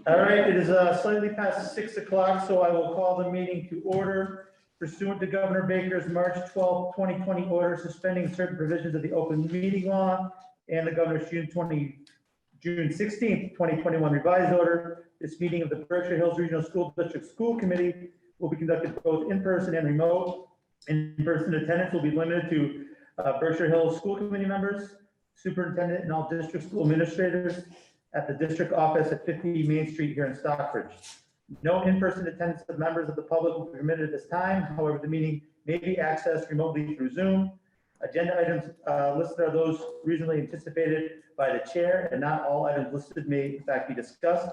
All right, it is slightly past 6 o'clock, so I will call the meeting to order. Pursuant to Governor Baker's March 12, 2020 order suspending certain provisions of the open meeting law and the Governor's June 16, 2021 revised order, this meeting of the Berkshire Hills Regional School District School Committee will be conducted both in person and remote. In-person attendance will be limited to Berkshire Hills School Committee members, superintendent, and all district school administrators at the district office at 50 Main Street here in Stockbridge. No in-person attendance of members of the public will be permitted at this time. However, the meeting may be accessed remotely through Zoom. Agenda items listed are those reasonably anticipated by the chair, and not all items listed may in fact be discussed.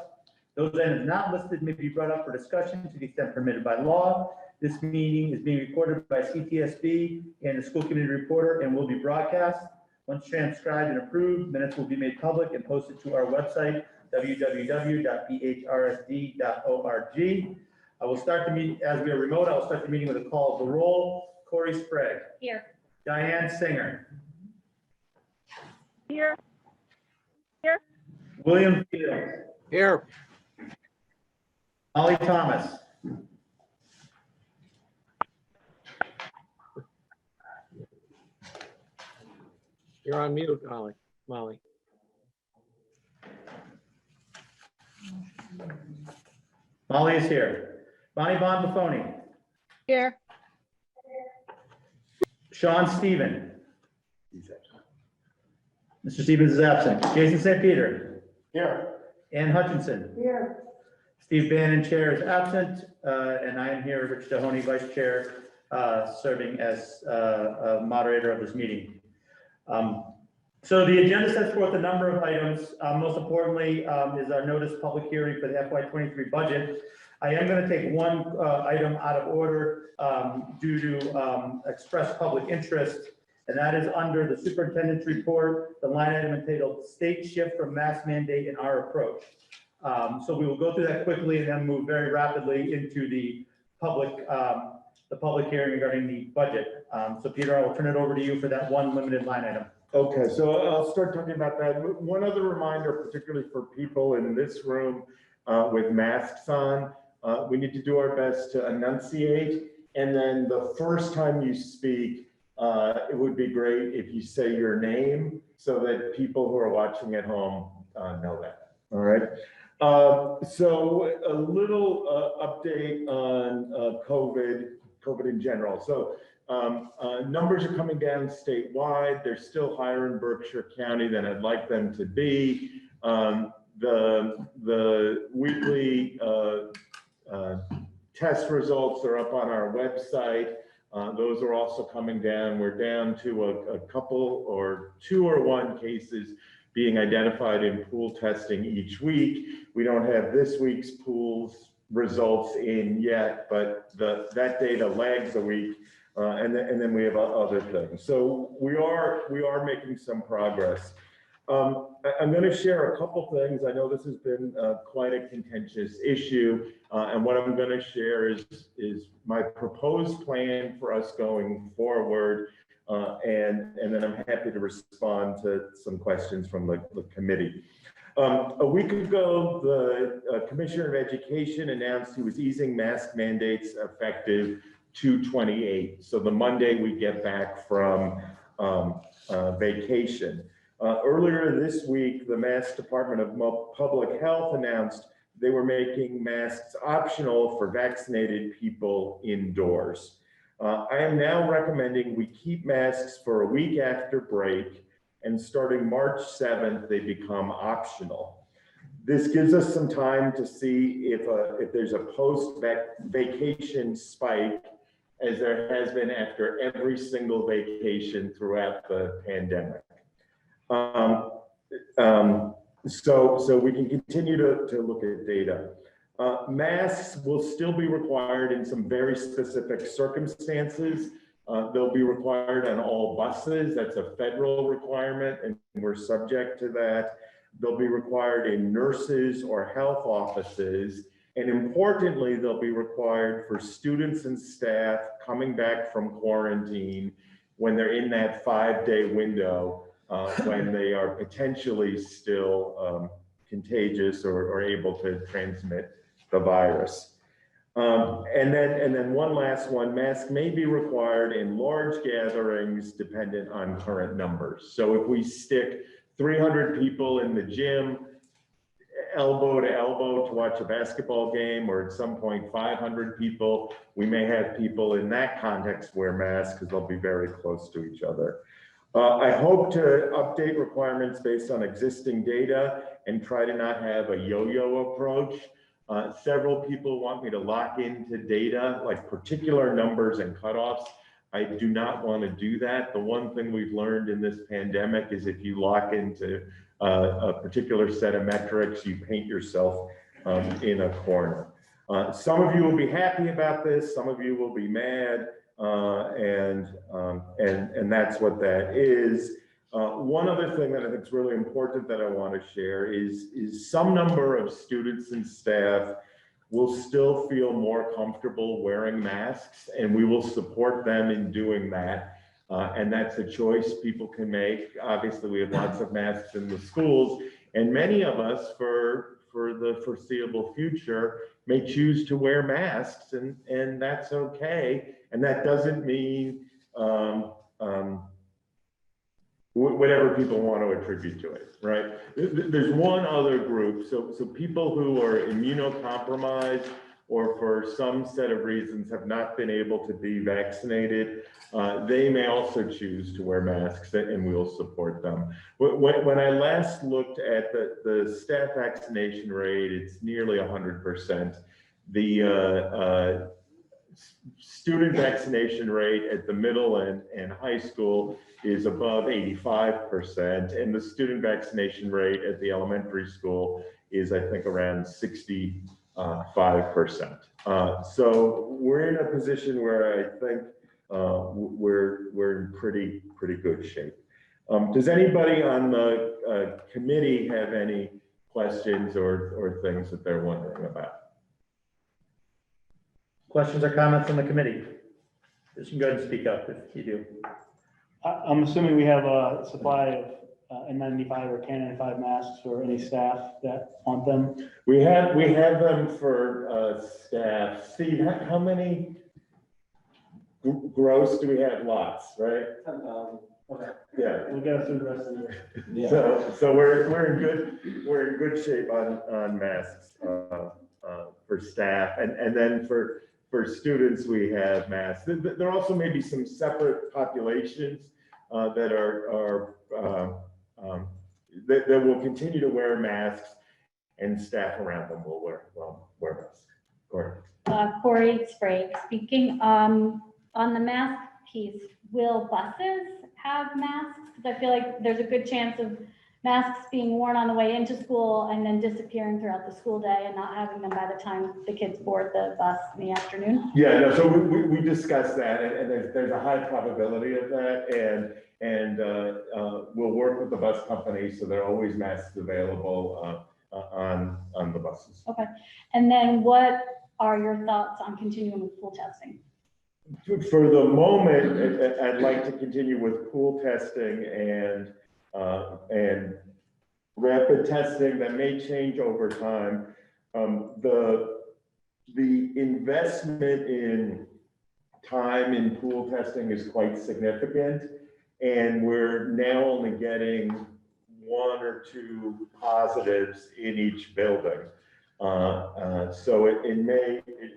Those items not listed may be brought up for discussion to the extent permitted by law. This meeting is being recorded by CTSB and the school committee reporter and will be broadcast. Once transcribed and approved, minutes will be made public and posted to our website, www.bhrsd.org. I will start the meeting, as we are remote, I will start the meeting with a call of the roll. Corey Sprague. Here. Diane Singer. Here. Here. William Fields. Here. Molly Thomas. You're on mute, Molly. Molly is here. Bonnie Bonbafoni. Here. Sean Stephen. Mr. Stevens is absent. Jason St. Peter. Here. Ann Hutchinson. Here. Steve Bannon, chair, is absent, and I am here, Rich Mahoney, vice chair, serving as a moderator of this meeting. So the agenda sets forth a number of items. Most importantly is our notice public hearing for the FY23 budget. I am going to take one item out of order due to express public interest, and that is under the superintendent's report, the line item entitled "State Shift from Mask Mandate and Our Approach." So we will go through that quickly and then move very rapidly into the public hearing regarding the budget. So Peter, I will turn it over to you for that one limited line item. Okay, so I'll start talking about that. One other reminder, particularly for people in this room with masks on, we need to do our best to enunciate. And then the first time you speak, it would be great if you say your name so that people who are watching at home know that. All right. So a little update on COVID in general. So numbers are coming down statewide. They're still higher in Berkshire County than I'd like them to be. The weekly test results are up on our website. Those are also coming down. We're down to a couple or 2 or 1 cases being identified in pool testing each week. We don't have this week's pool's results in yet, but that data lags a week. And then we have other things. So we are making some progress. I'm going to share a couple things. I know this has been quite a contentious issue, and what I'm going to share is my proposed plan for us going forward, and then I'm happy to respond to some questions from the committee. A week ago, the Commissioner of Education announced he was easing mask mandates effective 2/28, so the Monday we get back from vacation. Earlier this week, the Mass Department of Public Health announced they were making masks optional for vaccinated people indoors. I am now recommending we keep masks for a week after break, and starting March 7th, they become optional. This gives us some time to see if there's a post-vacation spike, as there has been after every single vacation throughout the pandemic. So we can continue to look at data. Masks will still be required in some very specific circumstances. They'll be required on all buses. That's a federal requirement, and we're subject to that. They'll be required in nurses or health offices. And importantly, they'll be required for students and staff coming back from quarantine when they're in that 5-day window when they are potentially still contagious or able to transmit the virus. And then one last one, masks may be required in large gatherings dependent on current numbers. So if we stick 300 people in the gym, elbow to elbow to watch a basketball game, or at some point 500 people, we may have people in that context wear masks because they'll be very close to each other. I hope to update requirements based on existing data and try to not have a yo-yo approach. Several people want me to lock into data, like particular numbers and cutoffs. I do not want to do that. The one thing we've learned in this pandemic is if you lock into a particular set of metrics, you paint yourself in a corner. Some of you will be happy about this, some of you will be mad, and that's what that is. One other thing that I think is really important that I want to share is some number of students and staff will still feel more comfortable wearing masks, and we will support them in doing that. And that's a choice people can make. Obviously, we have lots of masks in the schools, and many of us for the foreseeable future may choose to wear masks, and that's okay. And that doesn't mean whatever people want to attribute to it, right? There's one other group, so people who are immunocompromised or for some set of reasons have not been able to be vaccinated, they may also choose to wear masks, and we will support them. When I last looked at the staff vaccination rate, it's nearly 100%. The student vaccination rate at the middle and high school is above 85%, and the student vaccination rate at the elementary school is, I think, around 65%. So we're in a position where I think we're in pretty good shape. Does anybody on the committee have any questions or things that they're wondering about? Questions or comments on the committee? You can go ahead and speak up if you do. I'm assuming we have a supply of N95 or K95 masks for any staff that want them. We have them for staff. Steve, how many gross do we have? Lots, right? 10,000. Okay. Yeah. We'll get us through the rest of the year. So we're in good shape on masks for staff, and then for students we have masks. There also may be some separate populations that that will continue to wear masks, and staff around them will wear masks. Corey Sprague speaking. On the mask piece, will buses have masks? Because I feel like there's a good chance of masks being worn on the way into school and then disappearing throughout the school day and not having them by the time the kids board the bus in the afternoon. Yeah, no, so we discussed that, and there's a high probability of that, and we'll work with the bus company, so there are always masks available on the buses. Okay, and then what are your thoughts on continuing with pool testing? For the moment, I'd like to continue with pool testing and rapid testing. That may change over time. The investment in time in pool testing is quite significant, and we're now only getting 1 or 2 positives in each building. So it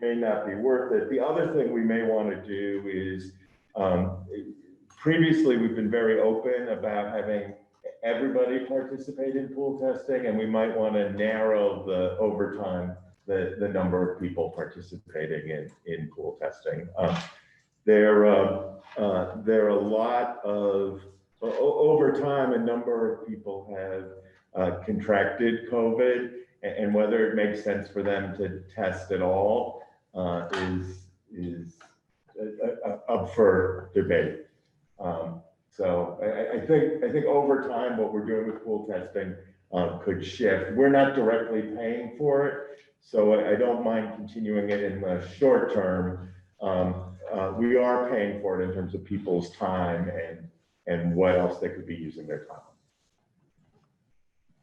may not be worth it. The other thing we may want to do is, previously we've been very open about having everybody participate in pool testing, and we might want to narrow over time the number of people participating in pool testing. There are a lot of, over time, a number of people have contracted COVID, and whether it makes sense for them to test at all is up for debate. So I think over time, what we're doing with pool testing could shift. We're not directly paying for it, so I don't mind continuing it in the short term. We are paying for it in terms of people's time and what else they could be using their time.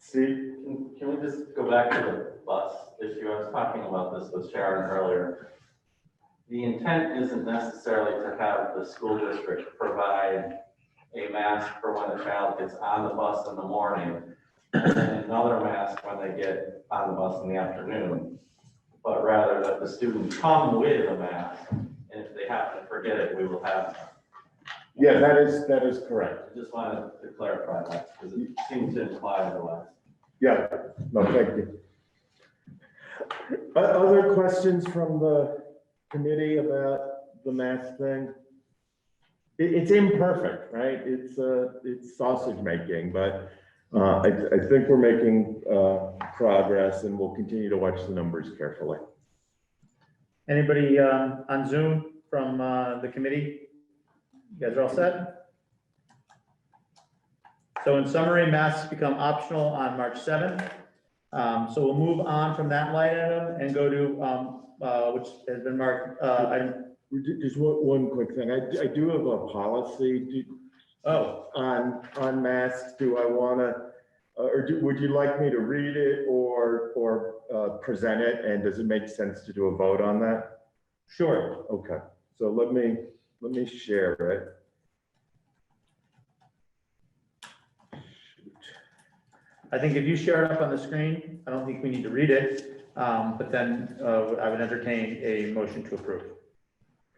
Steve? Can we just go back to the bus issue? I was talking about this with Sharon earlier. The intent isn't necessarily to have the school district provide a mask for when a child gets on the bus in the morning and then another mask when they get on the bus in the afternoon, but rather that the student come with a mask, and if they happen to forget it, we will have. Yeah, that is correct. I just wanted to clarify that because it seems to imply otherwise. Yeah, no, thank you. Other questions from the committee about the mask thing? It's imperfect, right? It's sausage making, but I think we're making progress, and we'll continue to watch the numbers carefully. Anybody on Zoom from the committee? You guys are all set? So in summary, masks become optional on March 7th. So we'll move on from that line item and go to, which has been marked, item. Just one quick thing. I do have a policy on masks. Do I want to, or would you like me to read it or present it? And does it make sense to do a vote on that? Sure. Okay. So let me share it. I think if you share it up on the screen, I don't think we need to read it, but then I would entertain a motion to approve.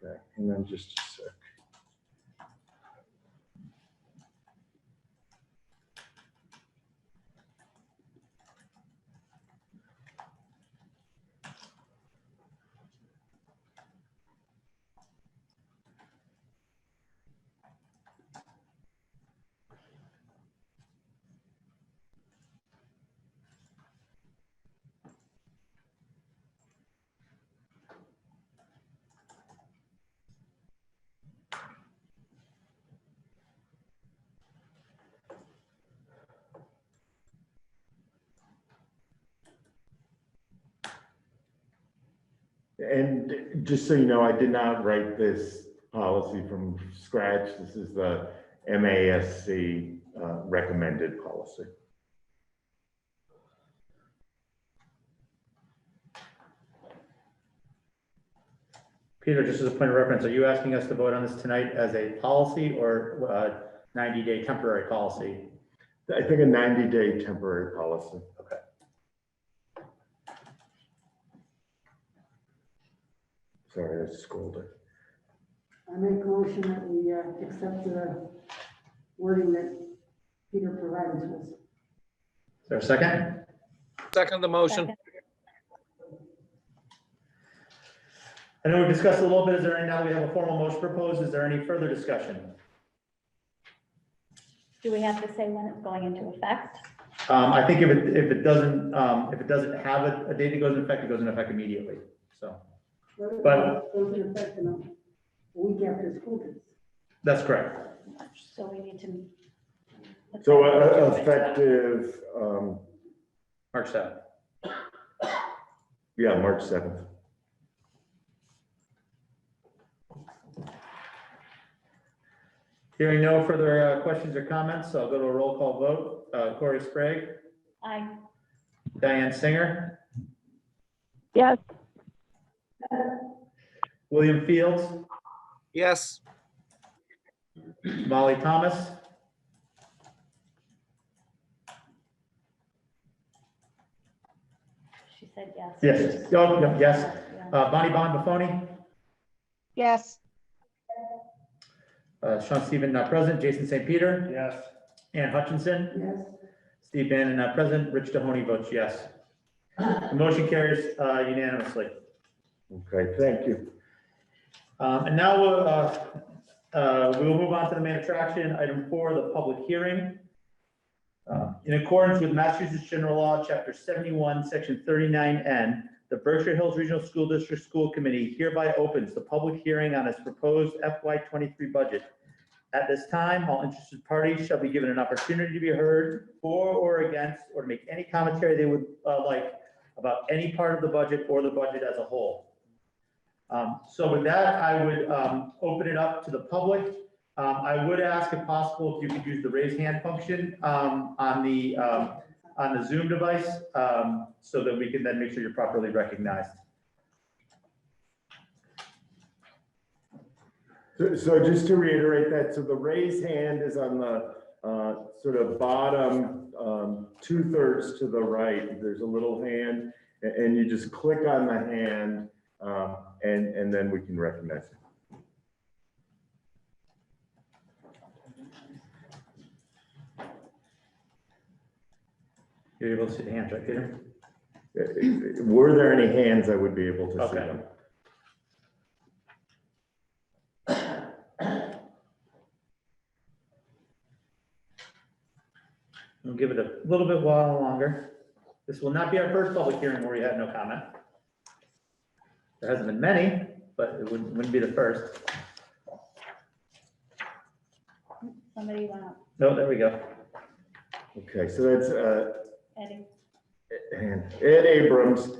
Okay, and then just a sec. And just so you know, I did not write this policy from scratch. This is the MASC recommended policy. Peter, just as a point of reference, are you asking us to vote on this tonight as a policy or 90-day temporary policy? I think a 90-day temporary policy. Okay. Sorry, I scolded. I make a motion that we accept the wording that Peter provided to us. Is there a second? Second the motion. Second. I know we discussed a little bit. Is there any, now that we have a formal motion proposed, is there any further discussion? Do we have to say when it's going into effect? I think if it doesn't have a date that goes in effect, it goes in effect immediately, so. But- Goes into effect in a week after school days. That's correct. So we need to. So effective, March 7th. yeah, March 7th. Hearing no further questions or comments, I'll go to a roll call vote. Corey Sprague, Aye. Diane Singer, Yes. William Fields, Yes. Molly Thomas, She said yes. yes, oh, yep, yes. Yeah. Bonnie Bonbafoni, Yes. Sean Stephen not present, Jason St. Peter, Yes. Ann Hutchinson, Yes, Steve Bannon not present, Rich Mahoney votes yes. The motion carries unanimously. Okay, thank you. And now we'll move on to the main attraction, item 4, the public hearing. In accordance with Massachusetts General Law, Chapter 71, Section 39N, the Berkshire Hills Regional School District School Committee hereby opens the public hearing on its proposed FY23 budget. At this time, all interested parties shall be given an opportunity to be heard for or against, or to make any commentary they would like about any part of the budget or the budget as a whole. So with that, I would open it up to the public. I would ask if possible, if you could use the raise hand function on the on the Zoom device, so that we can then make sure you're properly recognized. So just to reiterate that, so the raise hand is on the sort of bottom 2/3 to the right. There's a little hand, and you just click on the hand, and then we can recognize it. You're able to see the hands, right, Peter? Were there any hands, I would be able to see Okay. them. We'll give it a little bit while longer. This will not be our first public hearing where we had no comment. There hasn't been many, but it wouldn't be the first. Somebody went up, No, there we go. Okay, so that's Eddie. Ed Abrams.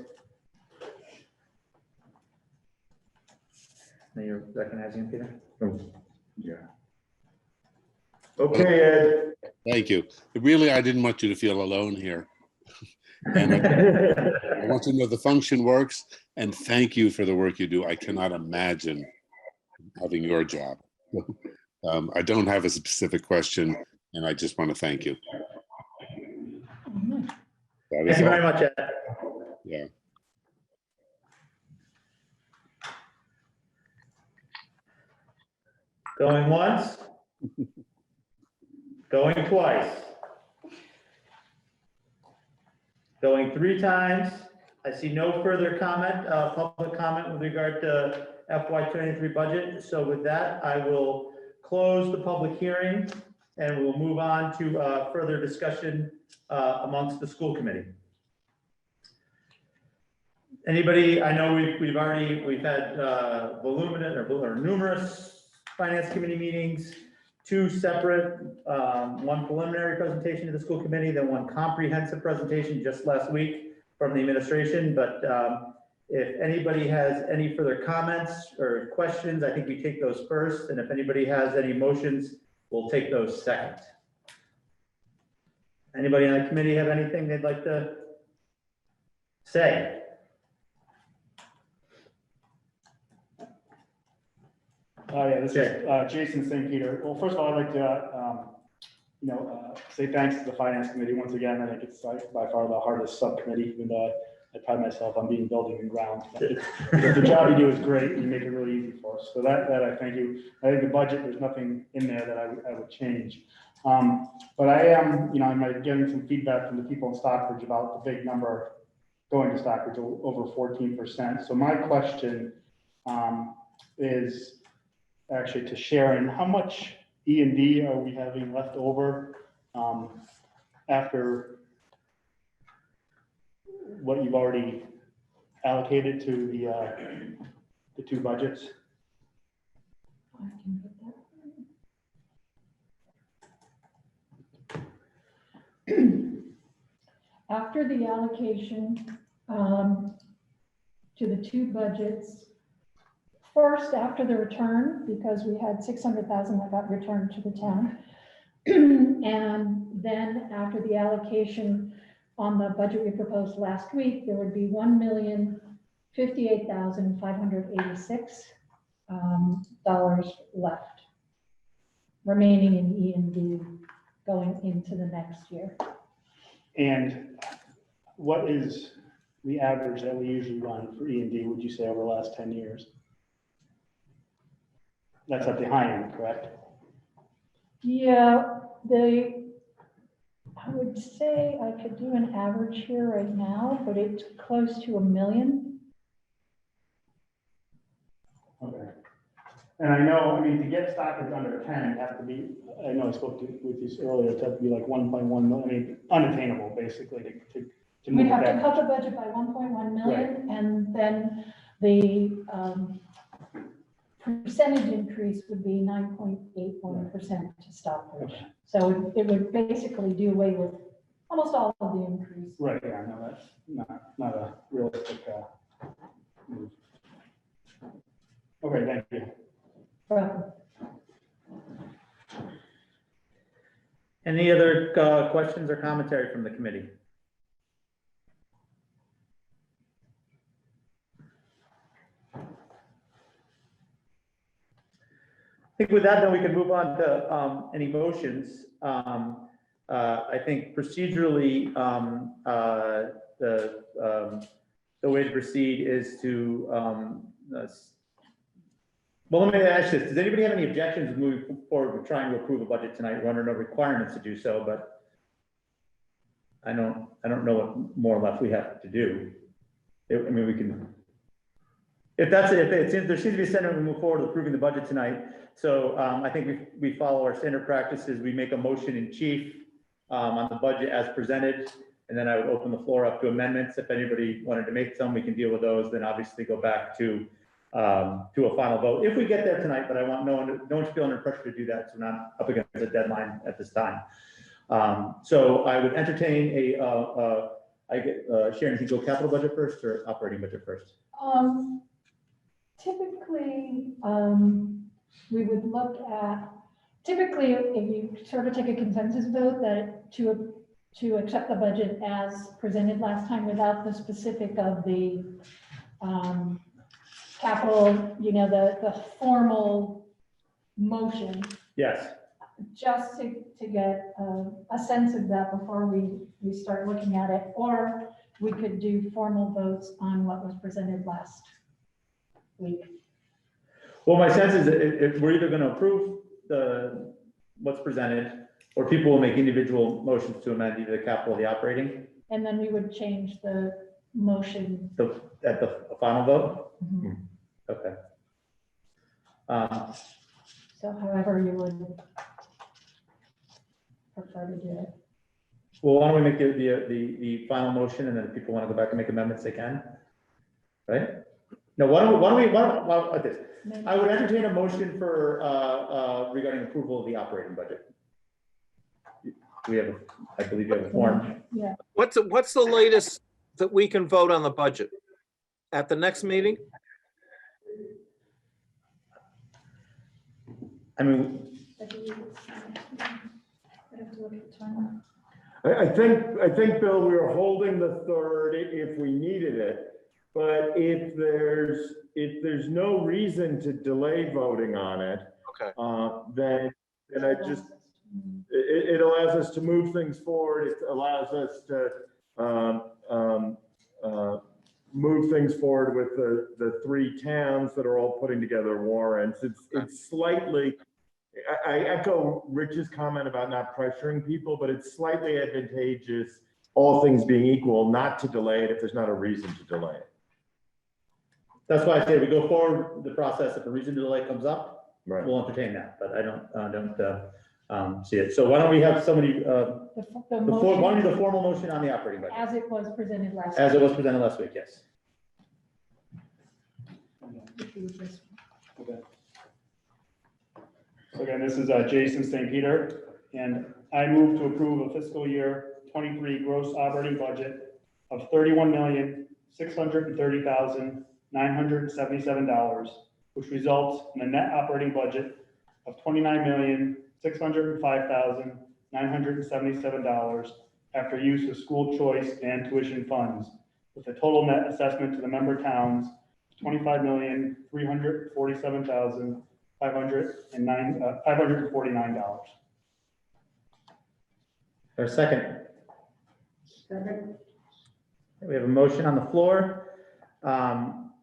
Now you're recognizing him, Peter? Yeah. Okay, Ed. Thank you. Really, I didn't want you to feel alone here. And I want to know the function works, and thank you for the work you do. I cannot imagine having your job. I don't have a specific question, and I just want to thank you. That Thank is you all. very much, Ed. Yeah. Going once. Going twice. Going 3 times. I see no further comment, public comment with regard to FY23 budget. So with that, I will close the public hearing and we'll move on to further discussion amongst the school committee. Anybody, I know we've had voluminous or numerous finance committee meetings, 2 separate, one preliminary presentation to the school committee, then one comprehensive presentation just last week from the administration. But if anybody has any further comments or questions, I think we take those first. And if anybody has any motions, we'll take those second. Anybody on the committee have anything they'd like to say? Yeah, this is Jason St. Peter. Well, first of all, I'd like to, say thanks to the Finance Committee once again. I think it's by far the hardest subcommittee, even though I pride myself on being building and ground. The job you do is great, and you make it really easy for us. So that I thank you. I think the budget, there's nothing in there that I would change. But I am, I'm getting some feedback from the people in Stockbridge about the big number going to Stockbridge, over 14%. So my question is actually to Sharon, how much E&D are we having left over after what you've already allocated to the 2 budgets? After the allocation to the 2 budgets, first after the return, because we had 600,000 that got returned to the town. And then after the allocation on the budget we proposed last week, there would be $1,058,586 left remaining in E&D going into the next year. And what is the average that we usually run for E&D, would you say, over the last 10 years? That's at the high end, correct? Yeah, I would say I could do an average here right now, but it's close to $1 million. Okay. And I know, to get Stockbridge under 10, it have to be, I know I spoke with you earlier, it have to be like 1.1 million, unattainable, basically, to We'd move have to that. cut the budget by 1.1 million, and then the percentage increase would be 9.81% to Stockbridge. Okay. So it would basically do away with almost all of the increase. Right, yeah, no, that's not a realistic move. Okay, thank you. Any other questions or commentary from the committee? think with that, then we can move on to any motions. I think procedurally, the way to proceed is to, well, let me ask this. Does anybody have any objections to moving forward with trying to approve a budget tonight? We're under no requirements to do so, but I don't know what more left we have to do. I mean, we can, if it seems, there seems to be a sentiment, we move forward with approving the budget tonight. So I think we follow our standard practices. We make a motion in chief on the budget as presented, and then I would open the floor up to amendments. If anybody wanted to make some, we can deal with those. Then obviously go back to a final vote if we get there tonight. But I want no one to feel under pressure to do that, so we're not up against a deadline at this time. So I would entertain Sharon, you can go capital budget first or operating budget first? Typically, we would look at, typically, if you sort of take a consensus vote that to accept the budget as presented last time without the specific of the capital, the formal motion, Yes. just to get a sense of that before we start looking at it, or we could do formal votes on what was presented last week. Well, my sense is that if we're either going to approve what's presented, or people will make individual motions to amend either the capital or the operating. And then we would change the motion. At the final vote? Mhm. Okay. So however you would prefer to do it. Well, why don't we make the final motion, and then if people want to go back and make amendments, they can, right? No, why don't we like this? I would entertain a motion for regarding approval of the operating budget. We have, I believe you have a form. Yeah, What's the latest that we can vote on the budget? At the next meeting? I mean, I believe it's, I'd have to look at the time. I think, Bill, we were holding the third if we needed it. But if there's no reason to delay voting on it, Okay. then I just, it allows us to move things forward. It allows us to move things forward with the three towns that are all putting together warrants. It's slightly, I echo Rich's comment about not pressuring people, but it's slightly advantageous, all things being equal, not to delay it if there's not a reason to delay it. that's why I say we go forward with the process. If a reason to delay comes up, Right. we'll entertain that, but I don't see it. So why don't we have somebody, The why don't we motion do the formal motion on the operating budget? as it was presented last. As it was presented last week, yes. week. Okay. So again, this is Jason St. Peter, and I move to approve a fiscal year 23 gross operating budget of $31,630,977, which results in a net operating budget of $29,605,977 after use of school choice and tuition funds, with a total net assessment to the member towns $25,347,549. Or a second? Second. We have a motion on the floor.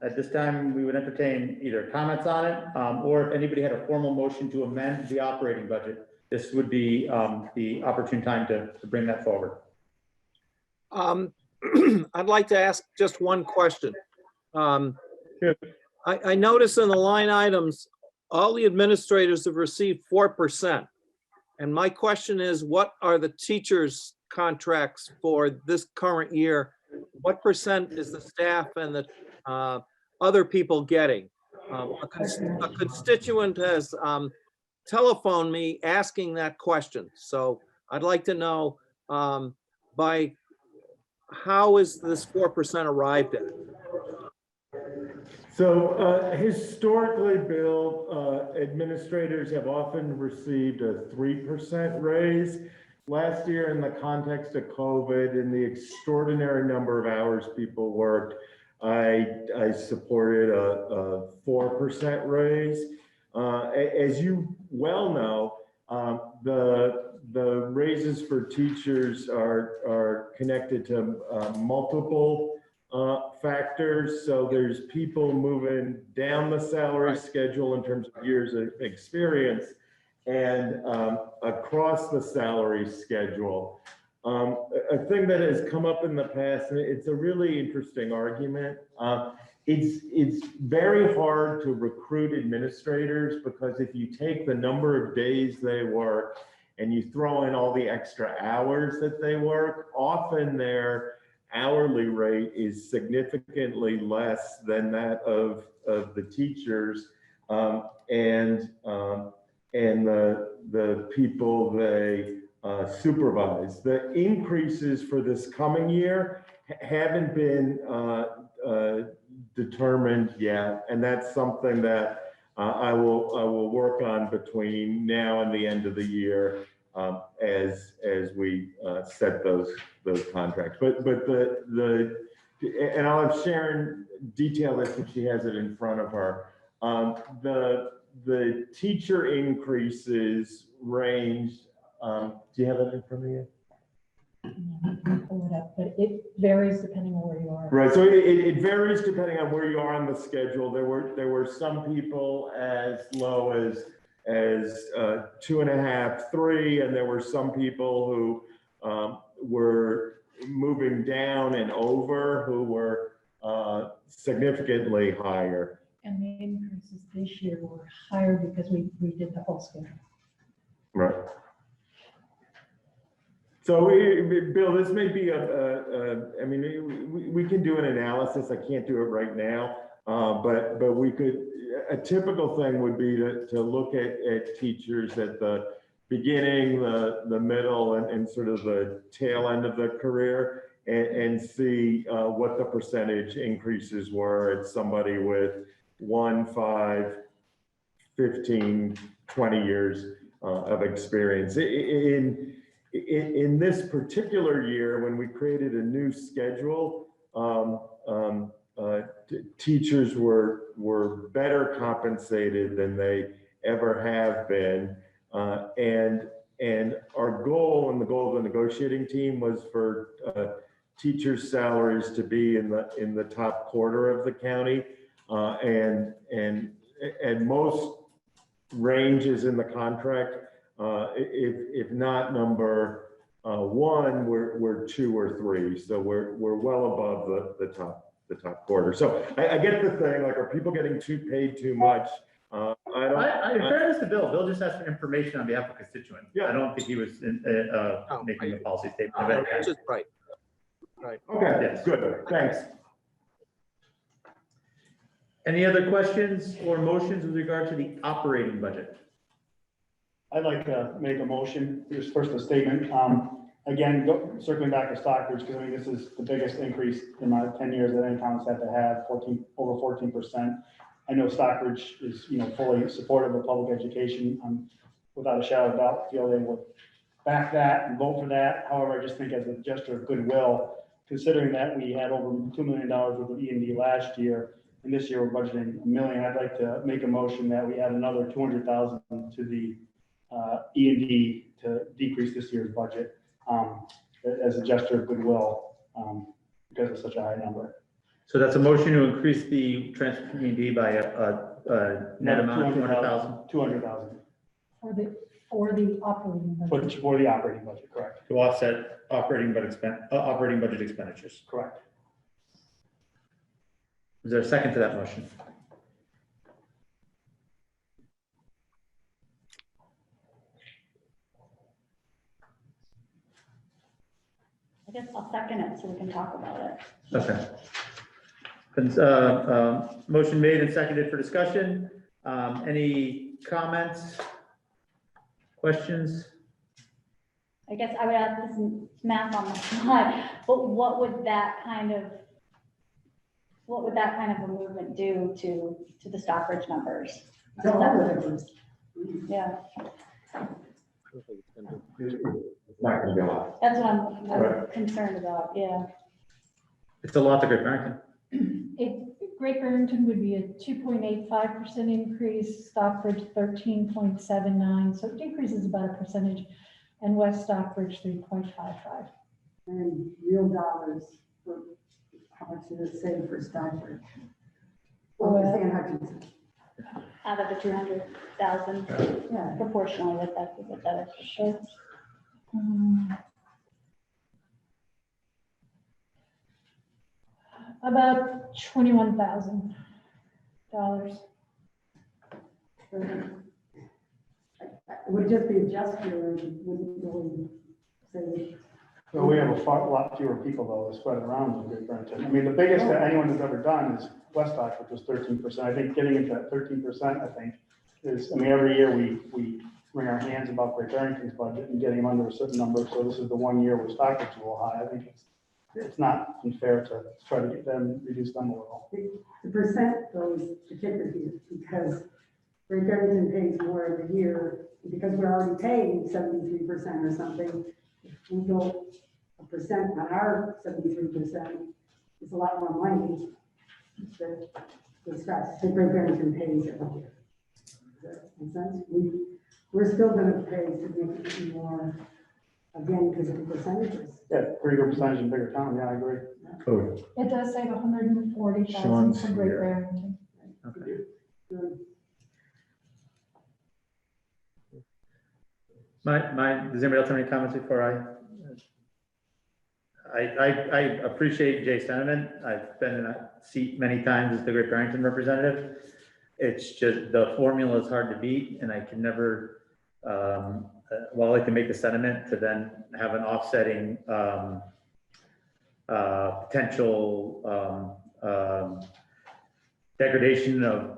At this time, we would entertain either comments on it, or if anybody had a formal motion to amend the operating budget, this would be the opportune time to bring that forward. I'd like to ask just one question. Sure. I notice in the line items, all the administrators have received 4%. And my question is, what are the teachers' contracts for this current year? What percent is the staff and the other people getting? A constituent has telephoned me asking that question. So I'd like to know by how is this 4% arrived at? So historically, Bill, administrators have often received a 3% raise. Last year, in the context of COVID and the extraordinary number of hours people worked, I supported a 4% raise. as you well know, the raises for teachers are connected to multiple factors. So there's people moving down the salary schedule in terms of years of experience and across the salary schedule. A thing that has come up in the past, and it's a really interesting argument. It's very hard to recruit administrators because if you take the number of days they work and you throw in all the extra hours that they work, often their hourly rate is significantly less than that of the teachers and the people they supervise. The increases for this coming year haven't been determined yet, and that's something that I will work on between now and the end of the year as we set those contracts. But and I'll have Sharon detail this if she has it in front of her. The teacher increases range. Do you have that in front of you? Pull it up, but it varies depending on where you are. Right, so it varies depending on where you are on the schedule. There were some people as low as 2.5, 3, and there were some people who were moving down and over who were significantly higher. And the increases this year were higher because we did the whole schedule. Right. So, Bill, this may be I mean, we can do an analysis. I can't do it right now, but we could, a typical thing would be to look at teachers at the beginning, the middle, and sort of the tail end of the career and see what the percentage increases were at somebody with 1, 5, 15, 20 years of experience. In this particular year, when we created a new schedule, teachers were better compensated than they ever have been. And our goal and the goal of the negotiating team was for teachers' salaries to be in the top quarter of the county. And most ranges in the contract, if not number 1, we're 2 or 3. So we're well above the top quarter. So I get the thing, like, are people getting paid too much? In fairness to Bill just asked for information on behalf of constituents. Yeah. I don't think he was making a policy statement. Which is right. Right. Okay, Yes. good, thanks. Any other questions or motions with regard to the operating budget? I'd like to make a motion, just first a statement. Again, circling back to Stockbridge, because I mean, this is the biggest increase in my 10 years that any town's had to have, over 14%. I know Stockbridge is, fully supportive of public education. Without a shadow of doubt, feel they would back that and vote for that. However, I just think as a gesture of goodwill, considering that we had over $2 million worth of E&D last year, and this year we're budgeting $1 million, I'd like to make a motion that we add another $200,000 to the E&D to decrease this year's budget as a gesture of goodwill because it's such a high number. So that's a motion to increase the transfer E&D by a net amount of 200,000 $200,000 For the operating budget. for the operating budget, correct? to offset operating budget expenditures. Correct. Is there a second to that motion? I guess I'll second it so we can talk about it. Okay. Motion made and seconded for discussion. Any comments? Questions? I guess I would ask this math on the slide, but what would that kind of a movement do to the Stockbridge numbers? Tell all the difference. Yeah, It's not gonna be a lot. that's what I'm concerned about, yeah. It's a lot to Great Barrington. Great Barrington would be a 2.85% increase, Stockbridge 13.79, so it decreases about a percentage, and West Stockbridge 3.55. And real dollars, for how much did it say for Stockbridge? Well, Stan Hutchinson, Out of the 200,000 yeah. proportionally with that extra shirt. About $21,000. It would just be a gesture, and wouldn't really say. Well, we have a lot fewer people though spread around in Great Barrington. I mean, the biggest that anyone has ever done is West Stock, which was 13%. I think getting into that 13%, I think, is, I mean, every year we wring our hands about Great Barrington's budget and getting them under a certain number. So this is the one year where Stockbridge is a little high. I think it's not unfair to try to get them, reduce them a little. The percent goes to kicker here, because Great Barrington pays more every year, because we're already paying 73% or something. If we go a percent on our 73%, it's a lot more money to discuss. The Great Barrington pays every year. Does that make sense? We're still gonna pay significantly more, again, because of the percentages. Yeah, pretty good percentage in bigger town. Yeah, I agree. Oh, It does say 140,000 Sean's for Great here. Barrington. okay. Good. Does anybody else have any comments before I appreciate Jay's sentiment. I've been in that seat many times as the Great Barrington representative. It's just, the formula is hard to beat, and I can never, while I can make the sentiment, to then have an offsetting potential degradation of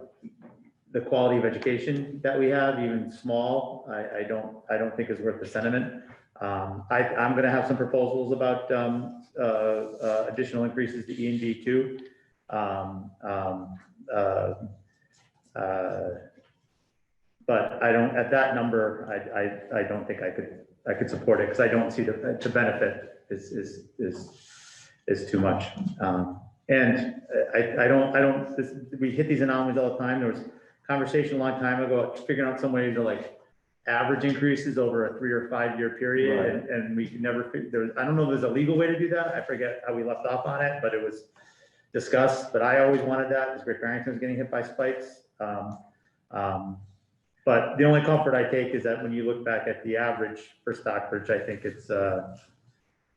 the quality of education that we have, even small, I don't think is worth the sentiment. I'm going to have some proposals about additional increases to E&D too. But I don't, at that number, I don't think I could support it, because I don't see the benefit is too much. And we hit these anomalies all the time. There was conversation a long time ago, figuring out some ways to like average increases over a 3 or 5 year period. Right. And we could never, I don't know if there's a legal way to do that. I forget how we left off on it, but it was discussed, but I always wanted that, because Great Barrington was getting hit by spikes. But the only comfort I take is that when you look back at the average for Stockbridge, I think it's,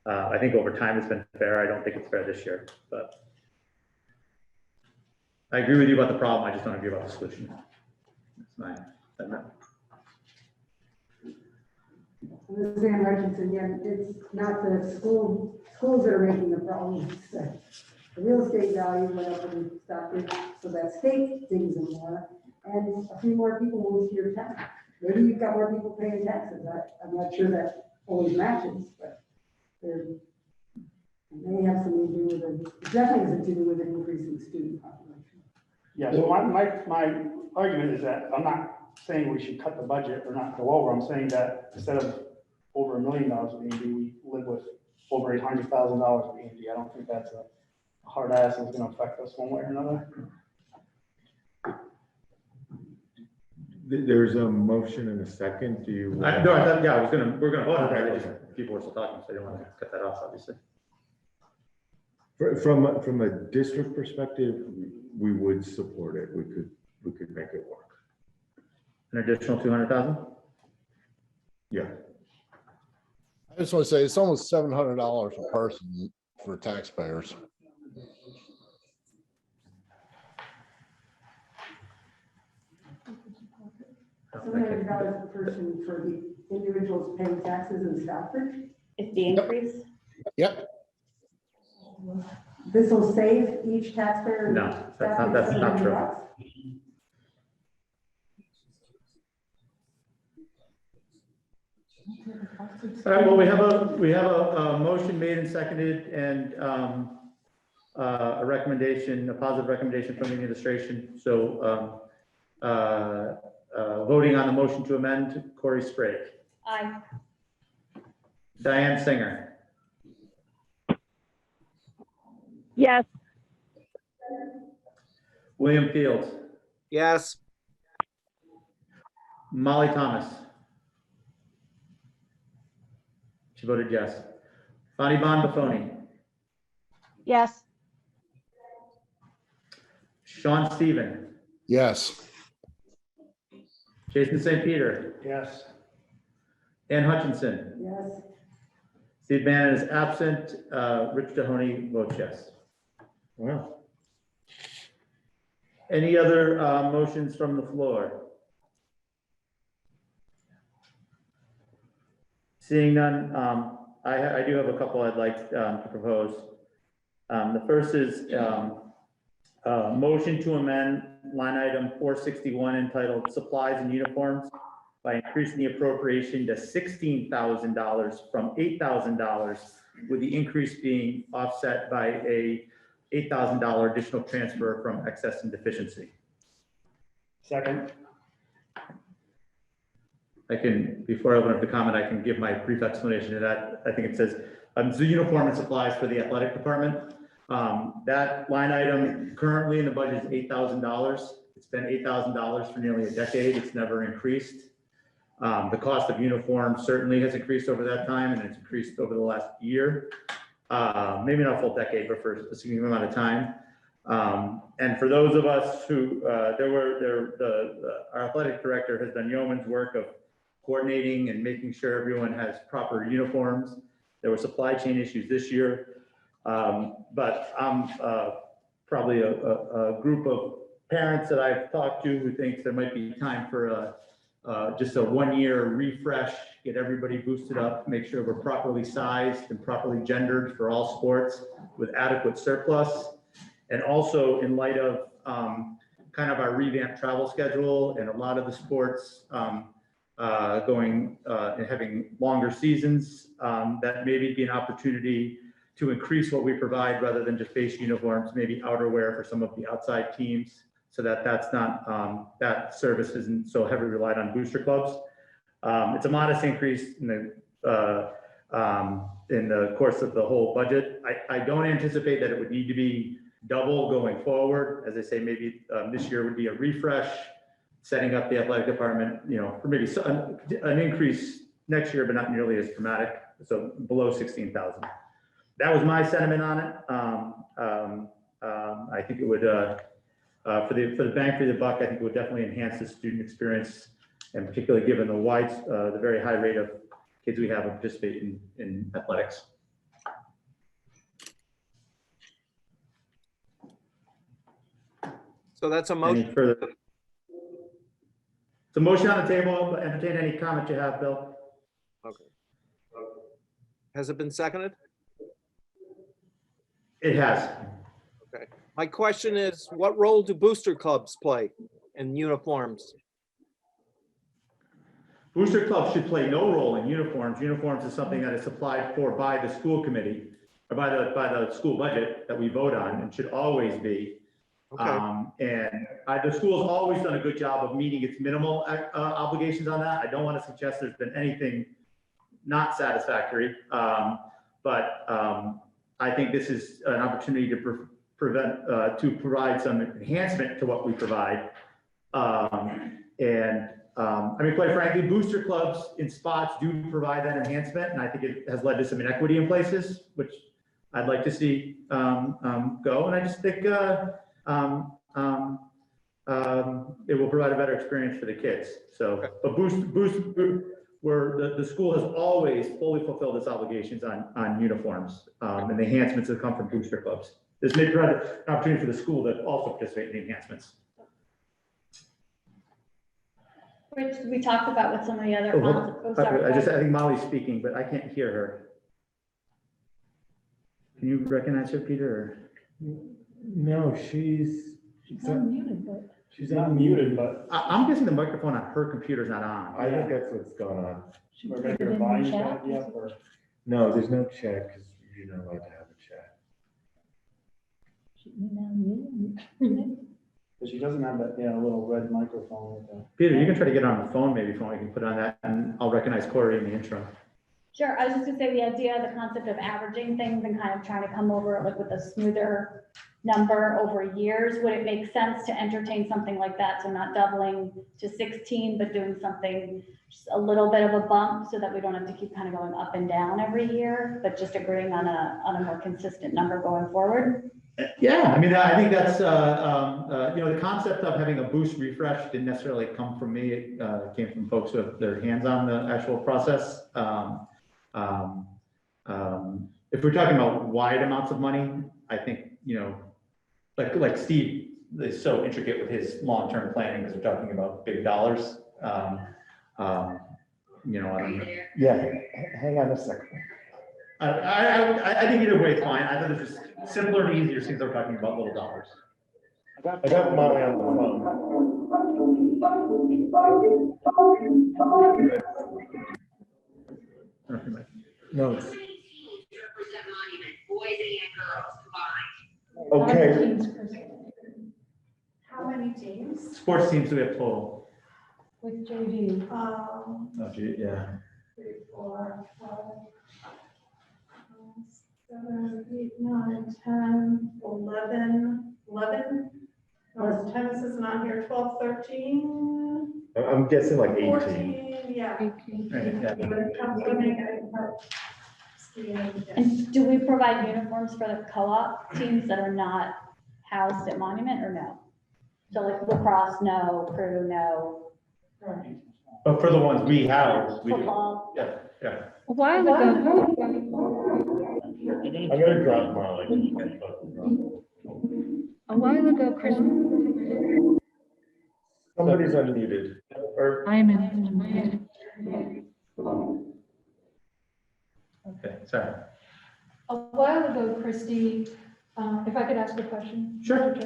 I think over time it's been fair. I don't think it's fair this year, but I agree with you about the problem. I just don't agree about the solution. That's my, This is Ann Hutchinson, yeah, it's not the schools that are making the problem. It's the real estate value went up in Stockbridge, so that state digs in more, and a few more people move to your town. Maybe you've got more people paying taxes. I'm not sure that always matches, but it may have something to do with it. It definitely has to do with an increasing student population. Yeah, so my argument is that I'm not saying we should cut the budget or not go over. I'm saying that instead of over $1 million of E&D, we live with over $800,000 of E&D. I don't think that's a hard ass that's going to affect us one way or another. There's a motion and a second. Do you? no, I thought, yeah, we're gonna vote on it. I just, people were still talking, so I didn't want to cut that off, obviously. From a district perspective, we would support it. We could make it work. An additional 200,000? Yeah. I just want to say it's almost $700 a person for taxpayers. $700 a person for the individuals paying taxes in Stockbridge. Is the increase? Yep. This will save each taxpayer. No, that's not true. $700. All right, well, we have a motion made and seconded, and a recommendation, a positive recommendation from the administration. So voting on the motion to amend, Corey Sprague, Aye. Diane Singer, Yes. William Fields, Yes. Molly Thomas. She voted yes. Bonnie Buffoni, Yes. Sean Steven, Yes. Jason St. Peter, Yes. Ann Hutchinson, Yes. Steve Bannon is absent. Rich Mahoney votes yes. Wow. Any other motions from the floor? Seeing none, I do have a couple I'd like to propose. The first is motion to amend line item 461 entitled Supplies and Uniforms by increasing the appropriation to $16,000 from $8,000, with the increase being offset by a $8,000 additional transfer from excess and deficiency. Second. I can, before I open up the comment, I can give my brief explanation of that. I think it says, the uniform and supplies for the athletic department. That line item currently in the budget is $8,000. It's been $8,000 for nearly a decade. It's never increased. The cost of uniforms certainly has increased over that time, and it's increased over the last year. Maybe not a full decade, but for a significant amount of time. And for those of us who, our athletic director has done yeoman's work of coordinating and making sure everyone has proper uniforms. There were supply chain issues this year. But I'm probably a group of parents that I've talked to who thinks there might be time for just a 1-year refresh, get everybody boosted up, make sure we're properly sized and properly gendered for all sports with adequate surplus. And also in light of kind of our revamped travel schedule and a lot of the sports going and having longer seasons, that maybe be an opportunity to increase what we provide rather than just base uniforms, maybe outerwear for some of the outside teams, so that that's not, that service isn't so heavily relied on booster clubs. It's a modest increase in the course of the whole budget. I don't anticipate that it would need to be double going forward. As I say, maybe this year would be a refresh, setting up the athletic department, you know, for maybe an increase next year, but not nearly as dramatic. So below 16,000. That was my sentiment on it. I think it would, for the bang for the buck, I think it would definitely enhance the student experience, and particularly given the very high rate of kids we have who participate in athletics. So that's a Any motion. further? The motion on the table. Entertain any comment you have, Bill. Okay. Has it been seconded? It has. Okay. My question is, what role do booster clubs play in uniforms? Booster clubs should play no role in uniforms. Uniforms is something that is supplied for by the school committee or by the school budget that we vote on, and should always be. Okay. And the school's always done a good job of meeting its minimal obligations on that. I don't want to suggest there's been anything not satisfactory, but I think this is an opportunity to provide some enhancement to what we provide. I mean, quite frankly, booster clubs in spots do provide that enhancement, and I think it has led to some inequity in places, which I'd like to see go. And I just think it will provide a better experience for the kids. So, but where the school has always fully fulfilled its obligations on uniforms and the enhancements that come from booster clubs. This may provide an opportunity for the school to also participate in the enhancements. Which we talked about with some of the other. Oh, sorry. I think Molly's speaking, but I can't hear her. Can you recognize her, Peter? No, she's unmuted, but. she's Not unmuted. muted, but I'm guessing the microphone on her computer's not on. I think that's what's going on. She we're put making it a in the volume chat. yet, or No, there's no chat because you're not allowed to have a chat. She emailed you. but she doesn't have that, little red microphone with the. Peter, you can try to get on the phone, maybe phone, you can put on that, and I'll recognize Corey in the intro. Sure, I was just gonna say the idea, the concept of averaging things and kind of trying to come over like with a smoother number over years. Would it make sense to entertain something like that? So not doubling to 16, but doing something just a little bit of a bump so that we don't have to keep kind of going up and down every year, but just agreeing on a more consistent number going forward? Yeah, I mean, I think that's, the concept of having a boost refresh didn't necessarily come from me. It came from folks who have their hands on the actual process. If we're talking about wide amounts of money, I think, like Steve is so intricate with his long-term planning because we're talking about big dollars. I don't know. Yeah, hang on a second. I think either way is fine. I thought it was just simpler and easier since we're talking about little dollars. I got Molly on the phone. No. How many teams represent Monument, boys and girls combined? Okay, Teams, Kristen, How many teams? Sports teams do we have total? with JV. Oh, gee, yeah. 3, 4, 5, 7, 8, 9, 10, 11. No, tennis is not here, 12, 13, I'm guessing like 18. 14, yeah. Right, yeah. And do we provide uniforms for the co-op teams that are not housed at Monument or no? So like lacrosse, no, crew, no, But for the ones we have, we do. football? Yeah, yeah. A while ago, I'm gonna drop Molly. Chris, Somebody's unmuted, or I am in. Okay, sorry. A while ago, Christie, if I could ask a question? Sure.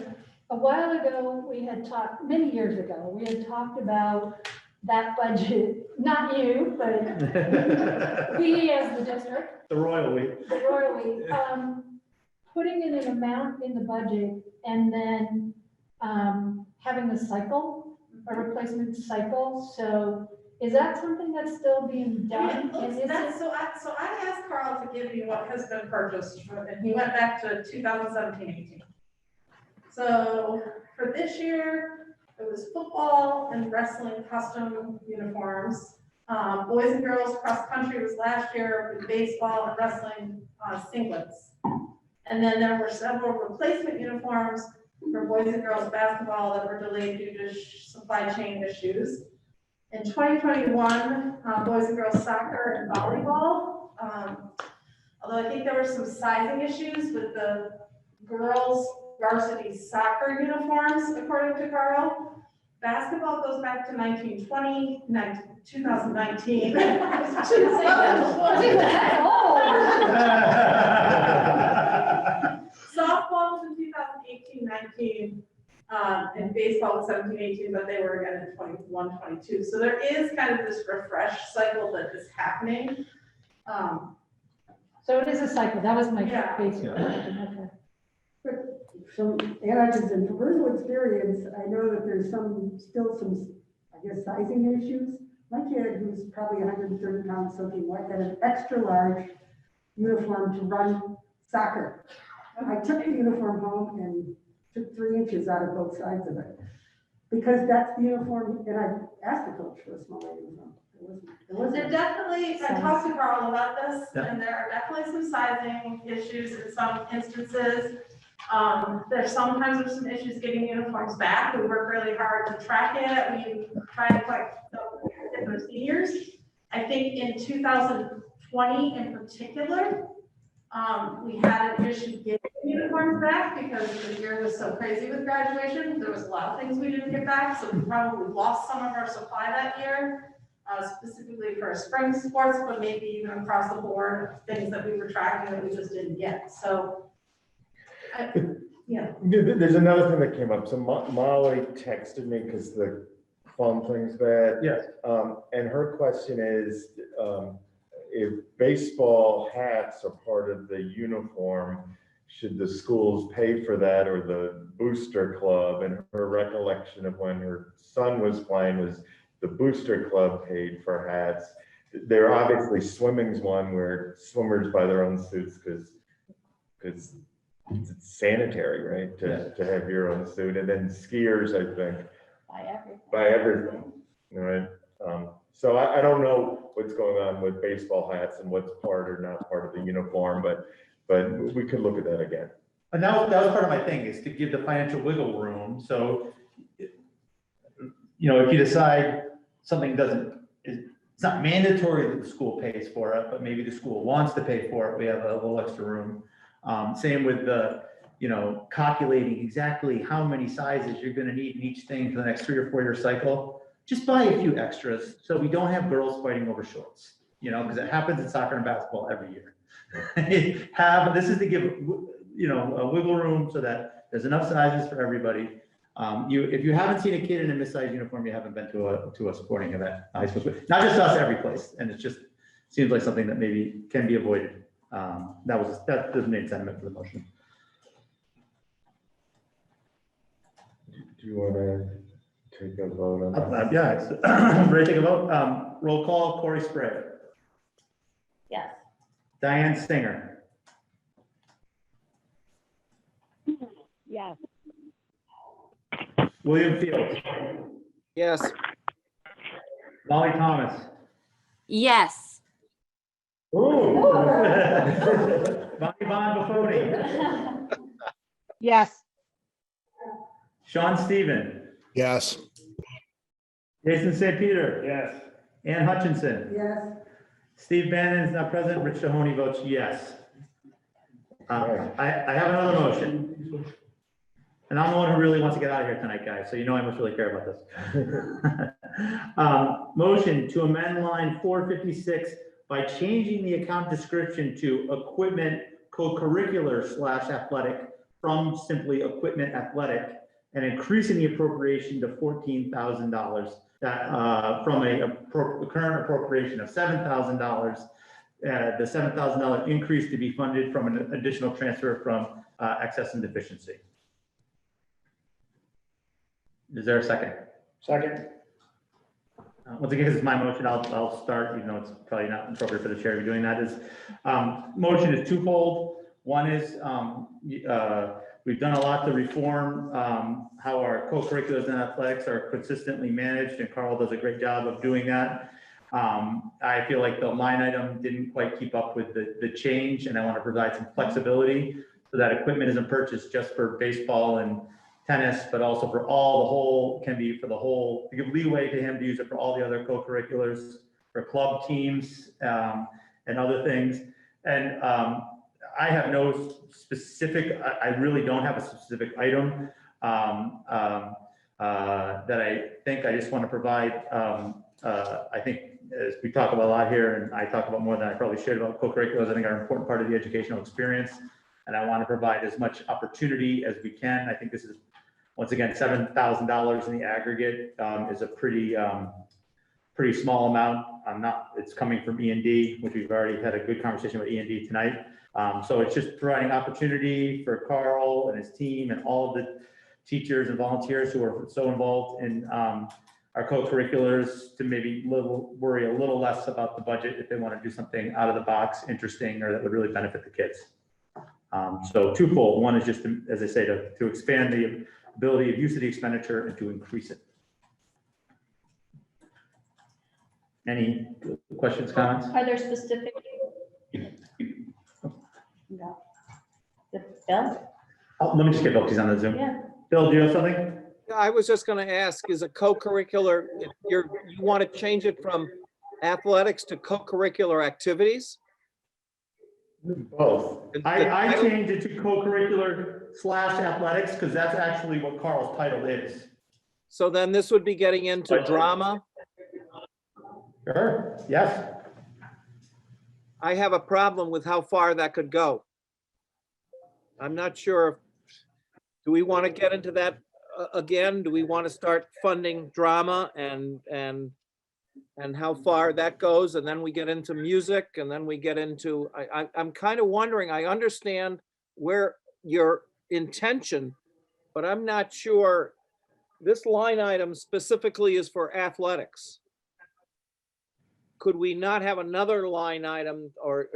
A while ago, we had talked, many years ago, we had talked about that budget, not you, but we as the district, The royal we. the Royal League, putting in an amount in the budget and then having a cycle, a replacement cycle. So is that something that's still being done? And is it- So I asked Carl to give me what has been purchased, and he went back to 2017-18. So for this year, it was football and wrestling custom uniforms. Boys and girls cross country was last year with baseball and wrestling singlets. And then there were several replacement uniforms for boys and girls basketball that were delayed due to supply chain issues. In 2021, boys and girls soccer and volleyball. Although I think there were some sizing issues with the girls varsity soccer uniforms, according to Carl. Basketball goes back to 1920, 2019. Softball was in 2018-19, and baseball was 17-18, but they were again in 21-22. So there is kind of this refresh cycle that is happening. So it is a cycle. That was my Yeah. basic Yeah. question. Okay. So, and I just, in personal experience, I know that there's still some, I guess, sizing issues. My kid, who's probably 130 pounds soaking wet, got an extra large uniform to run soccer. I took the uniform home and took 3 inches out of both sides of it. Because that's the uniform, and I asked the coach for a smaller uniform. It wasn't. There definitely, I talked to Carl about this, Yeah. and there are definitely some sizing issues in some instances. There's sometimes some issues getting uniforms back. We work really hard to track it. We try to collect different seniors. I think in 2020 in particular, we had an issue getting uniforms back because the year was so crazy with graduation. There was a lot of things we didn't get back, so we probably lost some of our supply that year, specifically for spring sports, but maybe even across the board, things that we were tracking that we just didn't get. So, yeah. There's another thing that came up. So Molly texted me because the phone thing's bad. Yes. And her question is, if baseball hats are part of the uniform, should the schools pay for that or the booster club? And her recollection of when her son was playing was the booster club paid for hats. There obviously swimming's one where swimmers buy their own suits because it's sanitary, right? To have your own suit, and then skiers, I think, Buy everything. buy everything, right? So I don't know what's going on with baseball hats and what's part or not part of the uniform, but we could look at that again. And that was part of my thing, is to give the financial wiggle room, so, if you decide something it's not mandatory that the school pays for it, but maybe the school wants to pay for it, we have a little extra room. Same with the, calculating exactly how many sizes you're gonna need in each thing for the next 3 or 4 year cycle. Just buy a few extras, so we don't have girls fighting over shorts, because it happens in soccer and basketball every year. This is to give, a wiggle room so that there's enough sizes for everybody. If you haven't seen a kid in a missized uniform, you haven't been to a sporting event. Not just us, every place, and it just seems like something that maybe can be avoided. That's the main sentiment for the motion. Do you want to take a vote on that? Yeah, ready to take a vote? Roll call, Corey Spray, Yes. Diane Stinger, Yes. William Fields, Yes. Molly Thomas. Yes. Ooh. Bonnie Von Buffoni, Yes. Sean Steven, Yes. Jason St. Peter, Yes. Ann Hutchinson, Yes, Steve Bannon is not present, Rich Mahoney votes yes. I have another motion. And I'm the one who really wants to get out of here tonight, guys, so I must really care about this. Motion to amend line 456 by changing the account description to equipment co-curricular / athletic from simply equipment athletic, and increasing the appropriation to $14,000 from a current appropriation of $7,000. The $7,000 increase to be funded from an additional transfer from excess and deficiency. Is there a second? Second. Once again, this is my motion. I'll start, even though it's probably not appropriate for the chair to be doing that. Motion is twofold. One is we've done a lot to reform how our co-curriculars and athletics are consistently managed, and Carl does a great job of doing that. I feel like the line item didn't quite keep up with the change, and I want to provide some flexibility so that equipment isn't purchased just for baseball and tennis, but also for all the whole, can be for the whole, to give leeway to him to use it for all the other co-curriculars, for club teams and other things. And I have no specific, I really don't have a specific item that I think. I just want to provide, I think, as we talk about a lot here, and I talk about more than I probably should about co-curriculars, I think are an important part of the educational experience. And I want to provide as much opportunity as we can. I think this is, once again, $7,000 in the aggregate is a pretty small amount. It's coming from E&D, which we've already had a good conversation with E&D tonight. So it's just providing opportunity for Carl and his team and all of the teachers and volunteers who are so involved in our co-curriculars to maybe worry a little less about the budget if they want to do something out of the box, interesting, or that would really benefit the kids. So twofold. One is just, as I say, to expand the ability of use of the expenditure and to increase it. Any questions, comments? Are there specific? No. Bill? Oh, let me just get Bill, he's on the Zoom. Yeah. Bill, do you have something? I was just going to ask, is a co-curricular, you want to change it from athletics to co-curricular activities? Both. I changed it to co-curricular / athletics because that's actually what Carl's title is. So then this would be getting into drama. Sure, yes. I have a problem with how far that could go. I'm not sure. Do we want to get into that again? Do we want to start funding drama and how far that goes? And then we get into music, and then we get into, I'm kind of wondering, I understand where your intention, but I'm not sure this line item specifically is for athletics. Could we not have another line item, or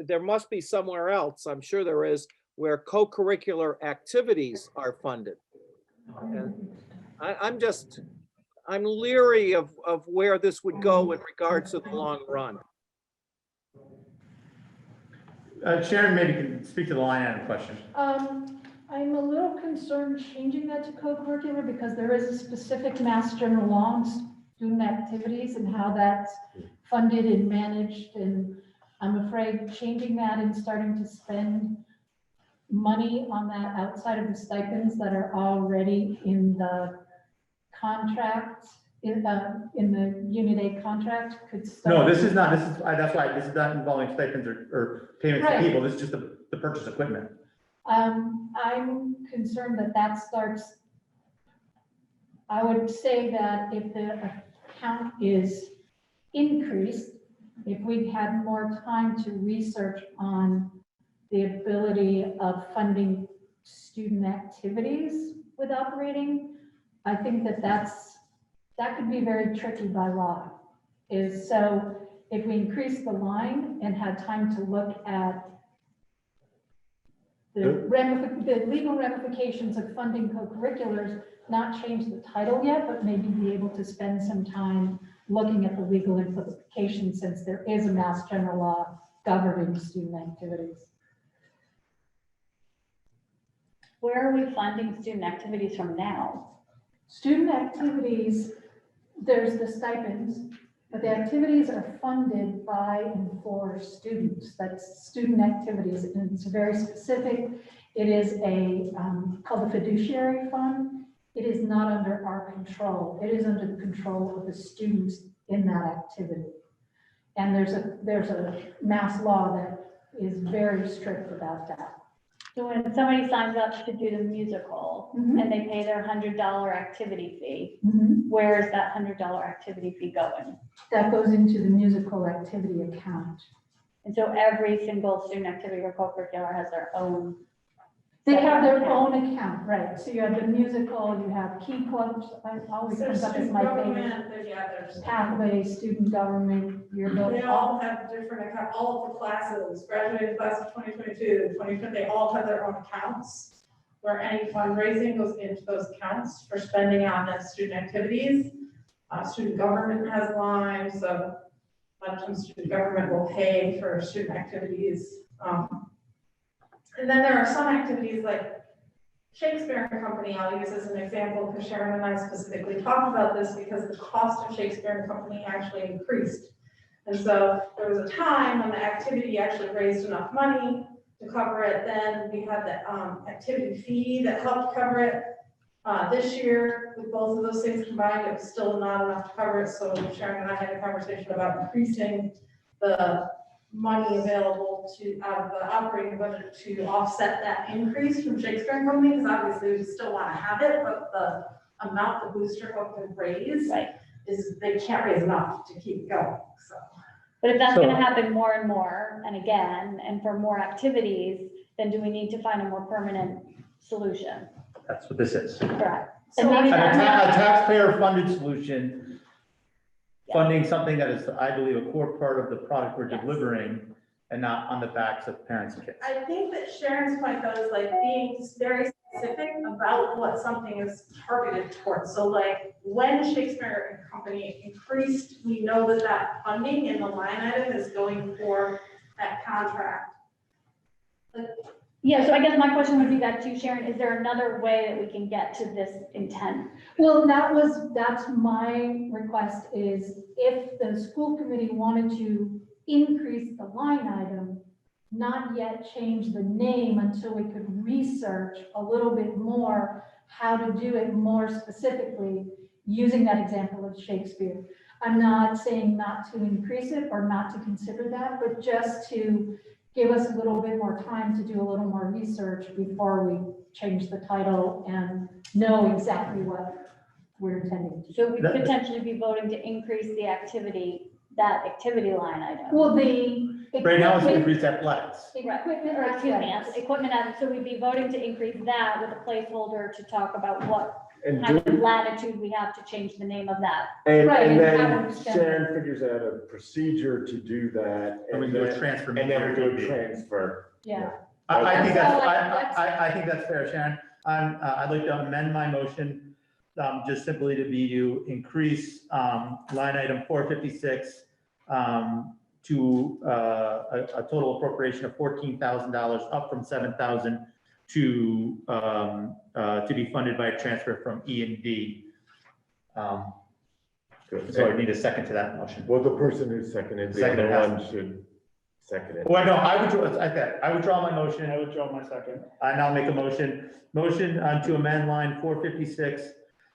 there must be somewhere else, I'm sure there is, where co-curricular activities are funded. And I'm leery of where this would go in regards to the long run. Sharon maybe can speak to the line item question. I'm a little concerned changing that to co-curricular because there is a specific Mass General Law on student activities and how that's funded and managed. And I'm afraid changing that and starting to spend money on that outside of the stipends that are already in the contract, in the Unit A contract could start. No, this is not, that's why, this is not involving stipends or payments to Right. people, this is just the purchase equipment. I'm concerned that that starts, I would say that if the account is increased, if we had more time to research on the ability of funding student activities with operating, I think that could be very tricky by law. So if we increase the line and had time to look at the legal ramifications of funding co-curriculars, not change the title yet, but maybe be able to spend some time looking at the legal implications since there is a Mass General Law governing student activities. Where are we funding student activities from now? Student activities, there's the stipends, but the activities are funded by and for students. That's student activities, and it's very specific. It is called the fiduciary fund. It is not under our control. It is under the control of the students in that activity. And there's a mass law that is very strict about that. So when somebody signs up to do the musical and they pay their $100 activity fee, where is that $100 activity fee going? That goes into the musical activity account. And so every single student activity or co-curricular has their own. They have their own account, right? So you have the musical, you have key clubs, always There's comes up as student my favorite. government, there's Pathway, student government, they all have different accounts, all of the classes, graduated class of 2022, 2020, they all have their own accounts where any fundraising goes into those accounts for spending on the student activities. Student government has lines, so a lot of times student government will pay for student activities. And then there are some activities like Shakespeare and Company, I'll use as an example because Sharon and I specifically talked about this because the cost of Shakespeare and Company actually increased. And so there was a time when the activity actually raised enough money to cover it. Then we had the activity fee that helped cover it. This year, with both of those things combined, it was still not enough to cover it. So Sharon and I had a conversation about increasing the money available out of the operating budget to offset that increase from Shakespeare and Company, because obviously we still want to have it, but the amount the booster club can raise is they can't raise enough to keep going. So, but if that's going to happen more and more, and again, and for more activities, then do we need to find a more permanent solution? That's what this is. Correct. So And maybe a that's taxpayer-funded solution, funding something that is, I believe, a core part of the product we're delivering and not on the backs of parents and kids. I think that Sharon's point though is like being very specific about what something is targeted towards. So like when Shakespeare and Company increased, we know that that funding in the line item is going for that contract. Yeah, so I guess my question would be that too, Sharon, is there another way that we can get to this intent? Well, that's my request is if the school committee wanted to increase the line item, not yet change the name until we could research a little bit more how to do it more specifically using that example of Shakespeare. I'm not saying not to increase it or not to consider that, but just to give us a little bit more time to do a little more research before we change the title and know exactly what we're intending to do. So we could potentially be voting to increase the activity, that activity line item. Well, Right now it's increased athletics. equipment Or or excuse me, athletics. equipment, so we'd be voting to increase that with a placeholder to talk about what And kind of do- latitude we have to change the name of that. Right, And and how then we spend Sharon figures out a procedure to do that. And we do a transfer. And then we do a transfer. Yeah, I think that's, So, like, I think that's fair, Sharon. I'd like to amend my motion, just simply to be to increase, line item 456, to, a total appropriation of $14,000, up from 7,000 to be funded by a transfer from E and D. So I need a second to that motion. Well, the person who seconded the Seconded other has- one should second it. Well, no, I withdraw my motion. I withdraw my second. I now make a motion to amend line 456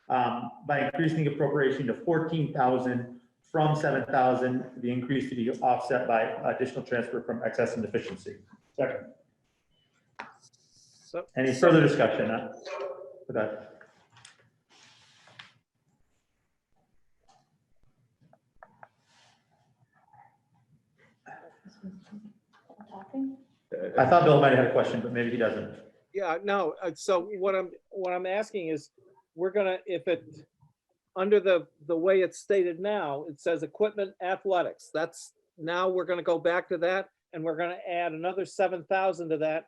by increasing the appropriation to 14,000 from 7,000, the increase to be offset by additional transfer from excess and deficiency. Second. So, Any further discussion? Okay. talking? I thought Bill might have had a question, but maybe he doesn't. yeah, no, so what I'm asking is, we're gonna, if it, under the way it's stated now, it says equipment athletics. That's, now we're gonna go back to that and we're gonna add another 7,000 to that.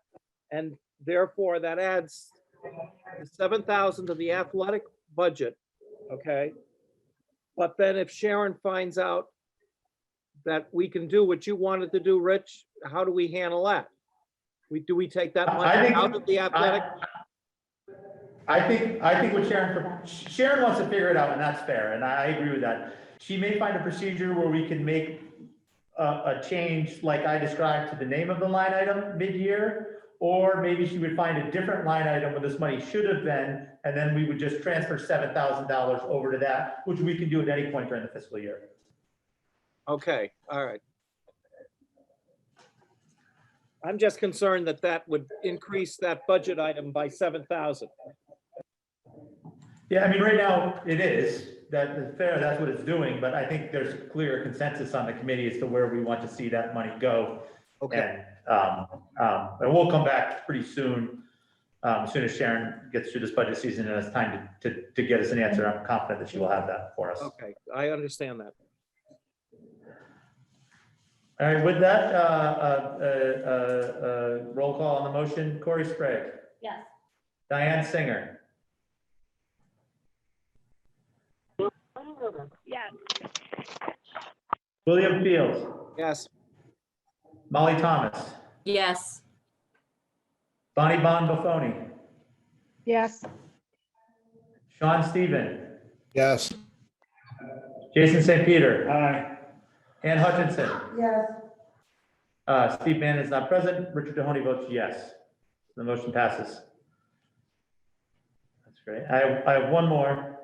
And therefore that adds 7,000 to the athletic budget, okay? But then if Sharon finds out that we can do what you wanted to do, Rich, how do we handle that? Do we take that I money think- out of the athletic? I think what Sharon wants to figure it out, and that's fair, and I agree with that. She may find a procedure where we can make a change like I described to the name of the line item mid-year, or maybe she would find a different line item where this money should have been, and then we would just transfer $7,000 over to that, which we can do at any point during the fiscal year. Okay, all right. I'm just concerned that that would increase that budget item by 7,000. Yeah, I mean, right now it is, that's fair, that's what it's doing, but I think there's clear consensus on the committee as to where we want to see that money go. Okay, And we'll come back pretty soon, as soon as Sharon gets through this budget season and has time to get us an answer. I'm confident that she will have that for us. okay, I understand that. All right, with that, roll call on the motion. Corey Sprague, Yes. Diane Singer, Yes. William Fields, Yes, Molly Thomas, Yes. Bonnie Bon Buffoni, Yes. Sean Steven, Yes. Jason St. Peter, Aye. Ann Hutchinson. Yes, Steve Mann is not present. Richard Mahoney votes yes. The motion passes. That's great. I have one more.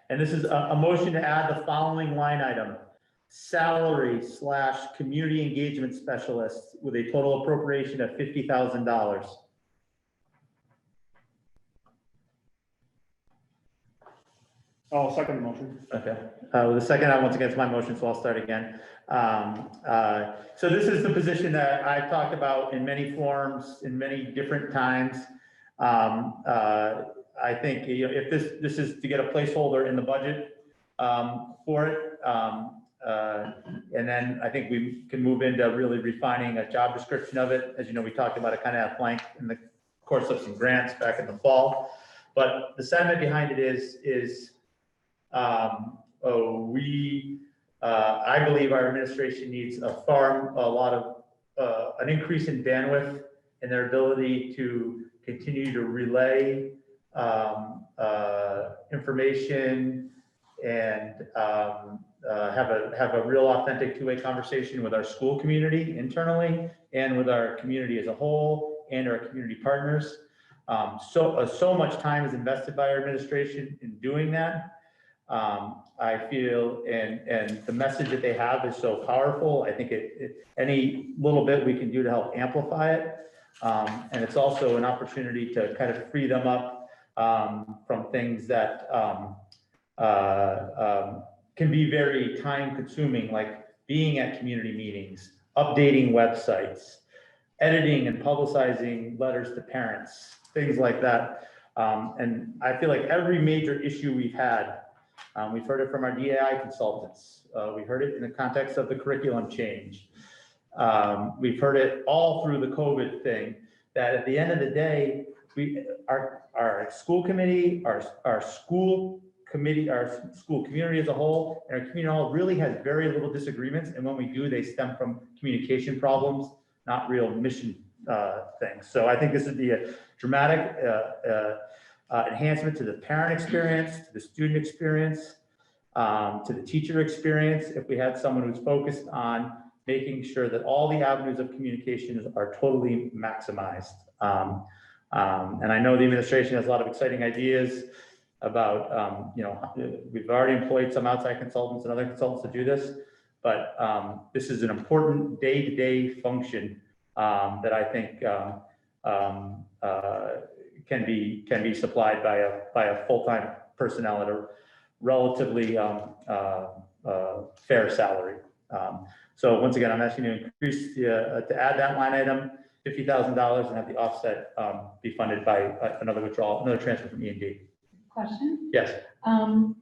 And this is a motion to add the following line item: salary / community engagement specialist with a total appropriation of $50,000. I'll second the motion. Okay, with the second, once again, it's my motion, so I'll start again. So this is the position that I've talked about in many forms, in many different times. I think, you know, if this is to get a placeholder in the budget for it. And then I think we can move into really refining a job description of it. As you know, we talked about it kind of at length in the course of some grants back in the fall. But the sentiment behind it is I believe our administration needs an increase in bandwidth and their ability to continue to relay information and have a real authentic two-way conversation with our school community internally and with our community as a whole and our community partners. So much time is invested by our administration in doing that. I feel, and the message that they have is so powerful. I think any little bit we can do to help amplify it. And it's also an opportunity to kind of free them up from things that can be very time consuming, like being at community meetings, updating websites, editing and publicizing letters to parents, things like that. And I feel like every major issue we've had, we've heard it from our DAI consultants. We heard it in the context of the curriculum change. We've heard it all through the COVID thing, that at the end of the day, our school committee, our school committee, our school community as a whole, and our community all really has very little disagreements. And when we do, they stem from communication problems, not real mission things. So I think this would be a dramatic enhancement to the parent experience, to the student experience, to the teacher experience, if we had someone who's focused on making sure that all the avenues of communication are totally maximized. And I know the administration has a lot of exciting ideas about, we've already employed some outside consultants and other consultants to do this, but this is an important day-to-day function that I think can be supplied by a full-time personnel at a relatively fair salary. So once again, I'm asking you to increase to add that line item, $50,000, and have the offset be funded by another withdrawal, another transfer from E&D. Question? Yes.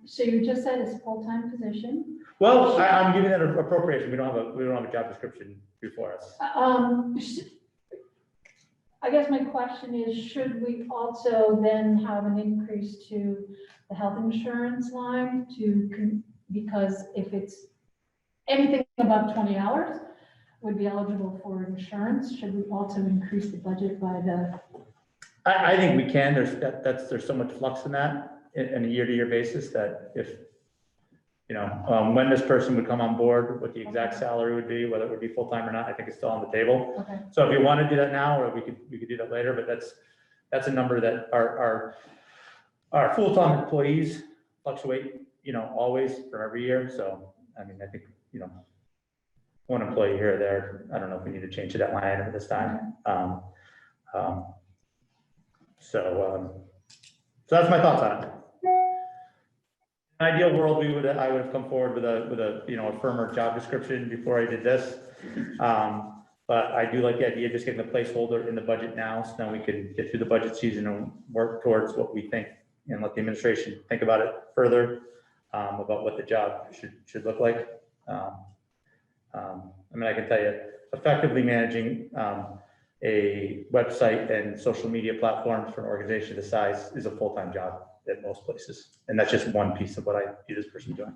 So you just said it's a full-time position. Well, I'm giving that an appropriation. We don't have a job description before us. I guess my question is, should we also then have an increase to the health insurance line because if it's anything above 20 hours would be eligible for insurance, should we also increase the budget by the? I think we can. There's so much flux in that in a year-to-year basis that if, when this person would come on board, what the exact salary would be, whether it would be full-time or not, I think it's still on the table. Okay. So if you want to do that now, or we could do that later, but that's a number that our full-time employees fluctuate, always from every year. So, I mean, I think, one employee here or there, I don't know if we need to change to that line item at this time. So that's my thoughts on it. In an ideal world, I would have come forward with a firmer job description before I did this. But I do like the idea of just getting the placeholder in the budget now, so then we can get through the budget season and work towards what we think and let the administration think about it further, about what the job should look like. I can tell you, effectively managing a website and social media platforms for an organization this size is a full-time job at most places. And that's just one piece of what I see this person doing.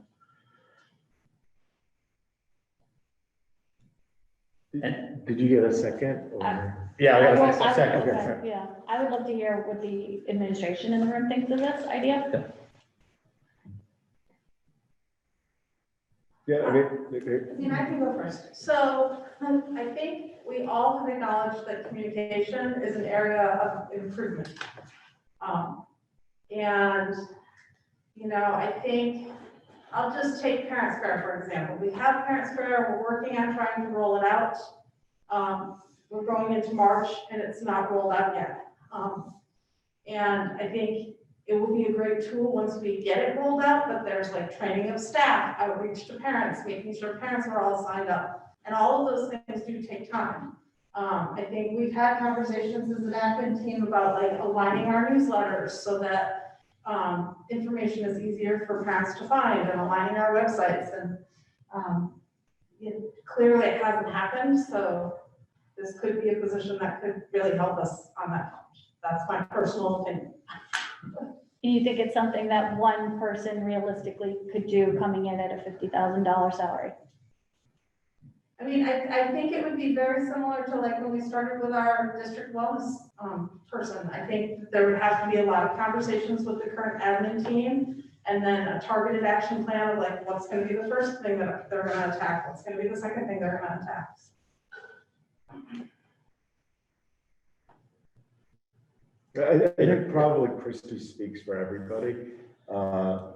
And Did you get a second? Or? yeah, I got a Well, second. okay, yeah, I would love to hear what the administration in the room thinks of this idea. Yeah, I can go first. So I think we all have acknowledged that communication is an area of improvement. I think I'll just take Parent Square, for example. We have Parent Square, we're working on trying to roll it out. We're going into March and it's not rolled out yet. And I think it will be a great tool once we get it rolled out, but there's like training of staff, outreach to parents, making sure parents are all signed up. And all of those things do take time. I think we've had conversations as an admin team about like aligning our newsletters so that information is easier for parents to find and aligning our websites. And clearly it hasn't happened. So this could be a position that could really help us on that front. That's my personal opinion. Do you think it's something that one person realistically could do coming in at a $50,000 salary? I mean, I think it would be very similar to like when we started with our district wellness person. I think that there would have to be a lot of conversations with the current admin team and then a targeted action plan of like, what's going to be the first thing that they're going to attack? What's going to be the second thing they're going to attack? I think probably Christy speaks for everybody, or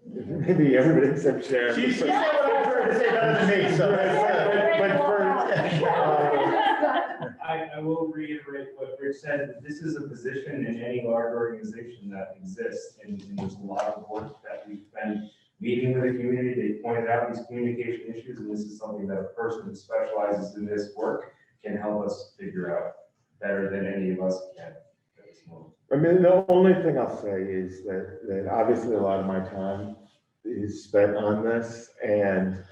maybe everybody except Sharon. She said what I heard to say better than me, so I will reiterate what Rich said, that this is a position in any large organization that exists, and there's a lot of work that we've been meeting with the community. They pointed out these communication issues, and this is something that a person that specializes in this work can help us figure out better than any of us can at this moment. I mean, the only thing I'll say is that obviously a lot of my time is spent on this, and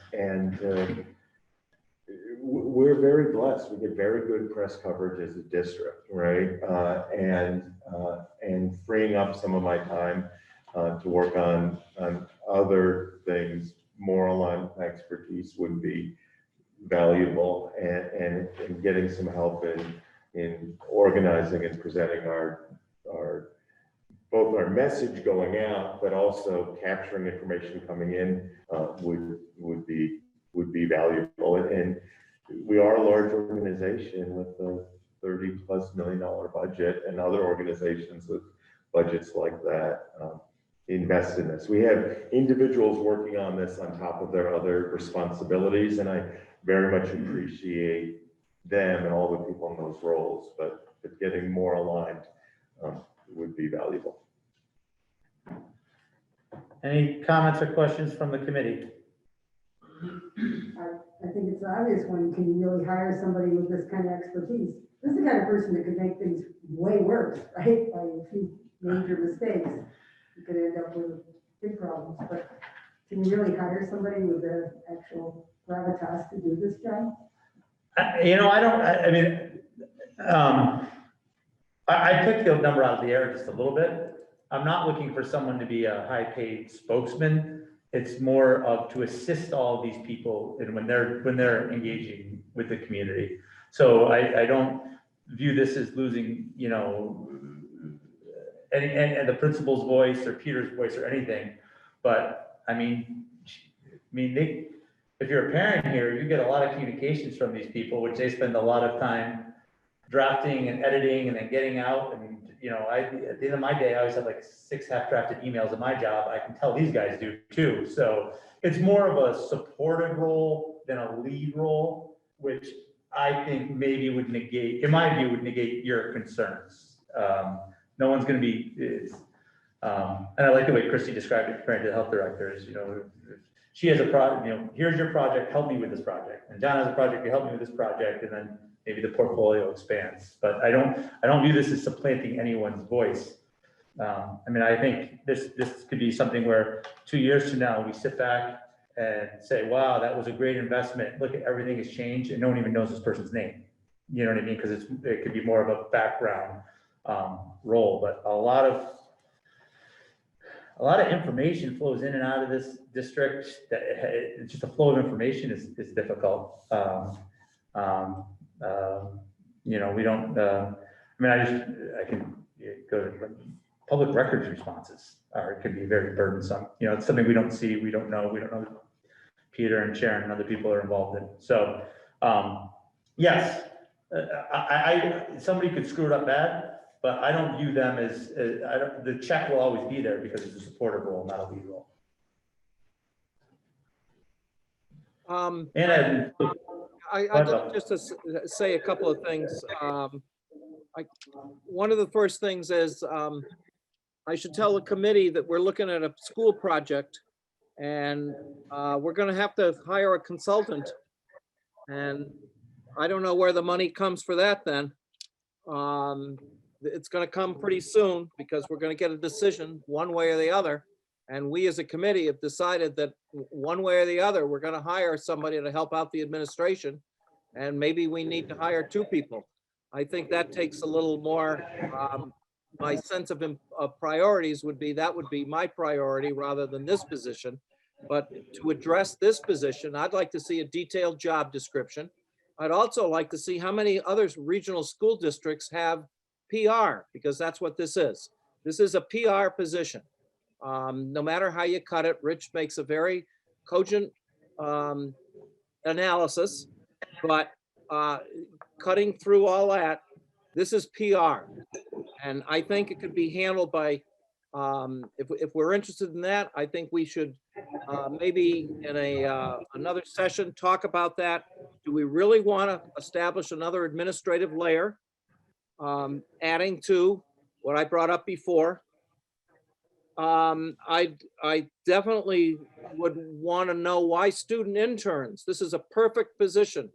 we're very blessed. We get very good press coverage as a district, right? And freeing up some of my time to work on other things more aligned with expertise would be valuable, and getting some help in organizing and presenting our both our message going out, but also capturing information coming in would be valuable. And we are a large organization with a $30+ million budget, and other organizations with budgets like that invest in this. We have individuals working on this on top of their other responsibilities, and I very much appreciate them and all the people in those roles, but getting more aligned would be valuable. Any comments or questions from the committee? I think it's obvious when can you really hire somebody with this kind of expertise? This is the kind of person that could make things way worse, right? By a few major mistakes, you could end up with big problems. But can you really hire somebody with the actual gravitas to do this job? I took the number out of the air just a little bit. I'm not looking for someone to be a high-paid spokesman. It's more of to assist all of these people and when they're engaging with the community. So I don't view this as losing, and the principal's voice or Peter's voice or anything. But if you're a parent here, you get a lot of communications from these people, which they spend a lot of time drafting and editing and then getting out. And, at the end of my day, I always have like 6 half-drafted emails at my job. I can tell these guys do too. So it's more of a supportive role than a lead role, which I think maybe would negate, in my view, would negate your concerns. No one's going to be, and I like the way Christy described it compared to the health directors. She has a project, here's your project, help me with this project. And John has a project, you help me with this project, and then maybe the portfolio expands. But I don't view this as supplanting anyone's voice. I think this could be something where 2 years from now, we sit back and say, wow, that was a great investment. Look at everything has changed, and no one even knows this person's name. You know what I mean? Because it could be more of a background role, but a lot of information flows in and out of this district. It's just the flow of information is difficult. We don't. I can go to public records responses, or it can be very burdensome. It's something we don't see, we don't know Peter and Sharon and other people are involved in. So, yes, somebody could screw it up bad. But I don't view them as, the check will always be there because it's a supportive role, not a lead role. I'd like just to say a couple of things. One of the first things is I should tell the committee that we're looking at a school project, and we're going to have to hire a consultant. And I don't know where the money comes for that then. It's going to come pretty soon because we're going to get a decision one way or the other. And we as a committee have decided that one way or the other, we're going to hire somebody to help out the administration. And maybe we need to hire 2 people. I think that takes a little more, my sense of priorities would be my priority rather than this position. But to address this position, I'd like to see a detailed job description. I'd also like to see how many other regional school districts have PR, because that's what this is. This is a PR position. No matter how you cut it, Rich makes a very cogent analysis, but cutting through all that, this is PR. And I think it could be handled by, if we're interested in that, I think we should maybe in another session talk about that. Do we really want to establish another administrative layer? Adding to what I brought up before, I definitely would want to know why student interns. This is a perfect position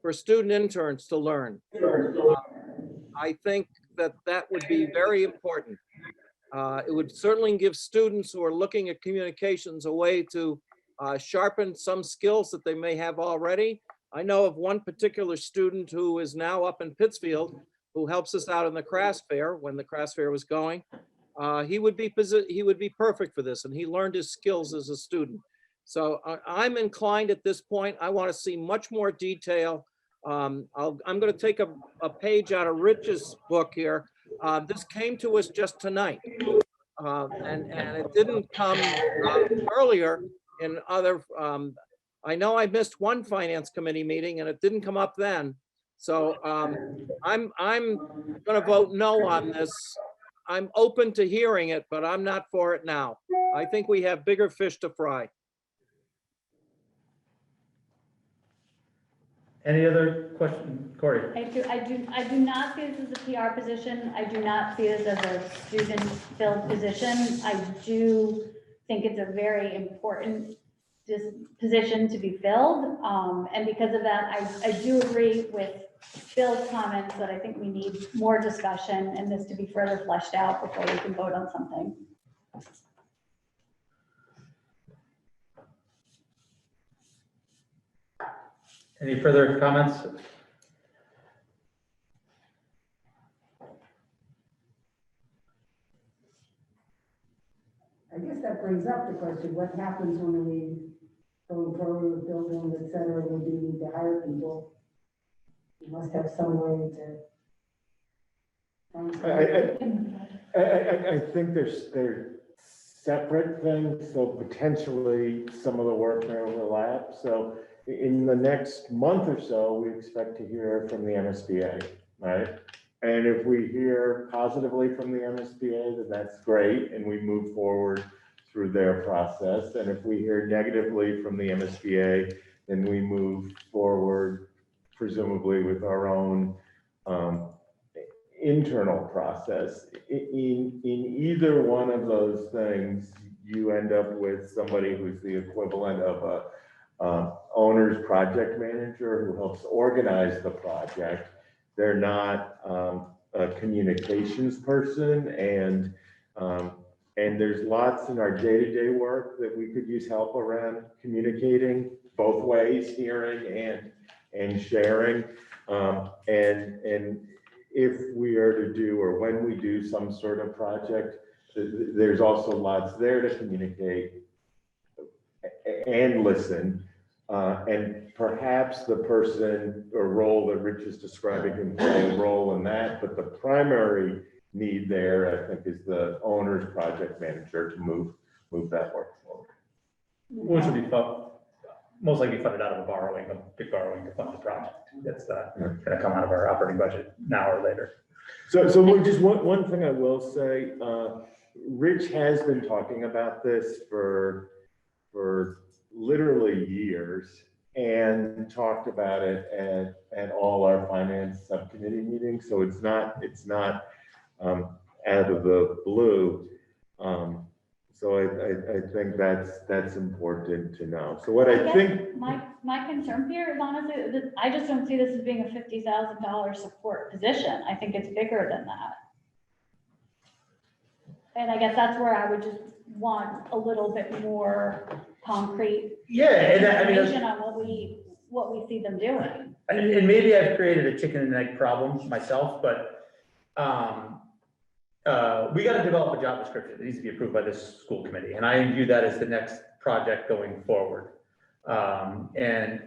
for student interns to learn. I think that would be very important. It would certainly give students who are looking at communications a way to sharpen some skills that they may have already. I know of one particular student who is now up in Pittsfield, who helps us out in the craft fair when the craft fair was going. He would be perfect for this, and he learned his skills as a student. So I'm inclined at this point. I want to see much more detail. I'm going to take a page out of Rich's book here. This came to us just tonight, and it didn't come earlier in other. I know I missed one finance committee meeting, and it didn't come up then. So I'm going to vote no on this. I'm open to hearing it, but I'm not for it now. I think we have bigger fish to fry. Any other question, Corey? I do not see this as a PR position. I do not see this as a student filled position. I do think it's a very important position to be filled. And because of that, I do agree with Bill's comments that I think we need more discussion and this to be further fleshed out before we can vote on something. Any further comments? I guess that brings up the question, what happens when we go forward with buildings, et cetera, we do need to hire people? You must have some way to. I think they're separate things, so potentially some of the work may overlap. So in the next month or so, we expect to hear from the MSBA, right? And if we hear positively from the MSBA, then that's great, and we move forward through their process. And if we hear negatively from the MSBA, then we move forward, presumably with our own internal process. In either one of those things, you end up with somebody who's the equivalent of a owner's project manager who helps organize the project. They're not a communications person, and there's lots in our day-to-day work that we could use help around communicating both ways, hearing and sharing. And if we are to do, or when we do some sort of project, there's also lots there to communicate and listen. And perhaps the person or role that Rich is describing can play a role in that, but the primary need there, I think, is the owner's project manager to move that work forward. Which would be most likely funded out of a big borrowing to fund the project. That's going to come out of our operating budget now or later. So just one thing I will say, Rich has been talking about this for literally years, and talked about it at all our finance subcommittee meetings. So it's not out of the blue. So I think that's important to know. So what I think my concern here is honestly that I just don't see this as being a $50,000 support position. I think it's bigger than that. And I guess that's where I would just want a little bit more concrete information on what we see them doing. And maybe I've created a chicken and egg problem myself, but we got to develop a job description that needs to be approved by this school committee. And I view that as the next project going forward. And,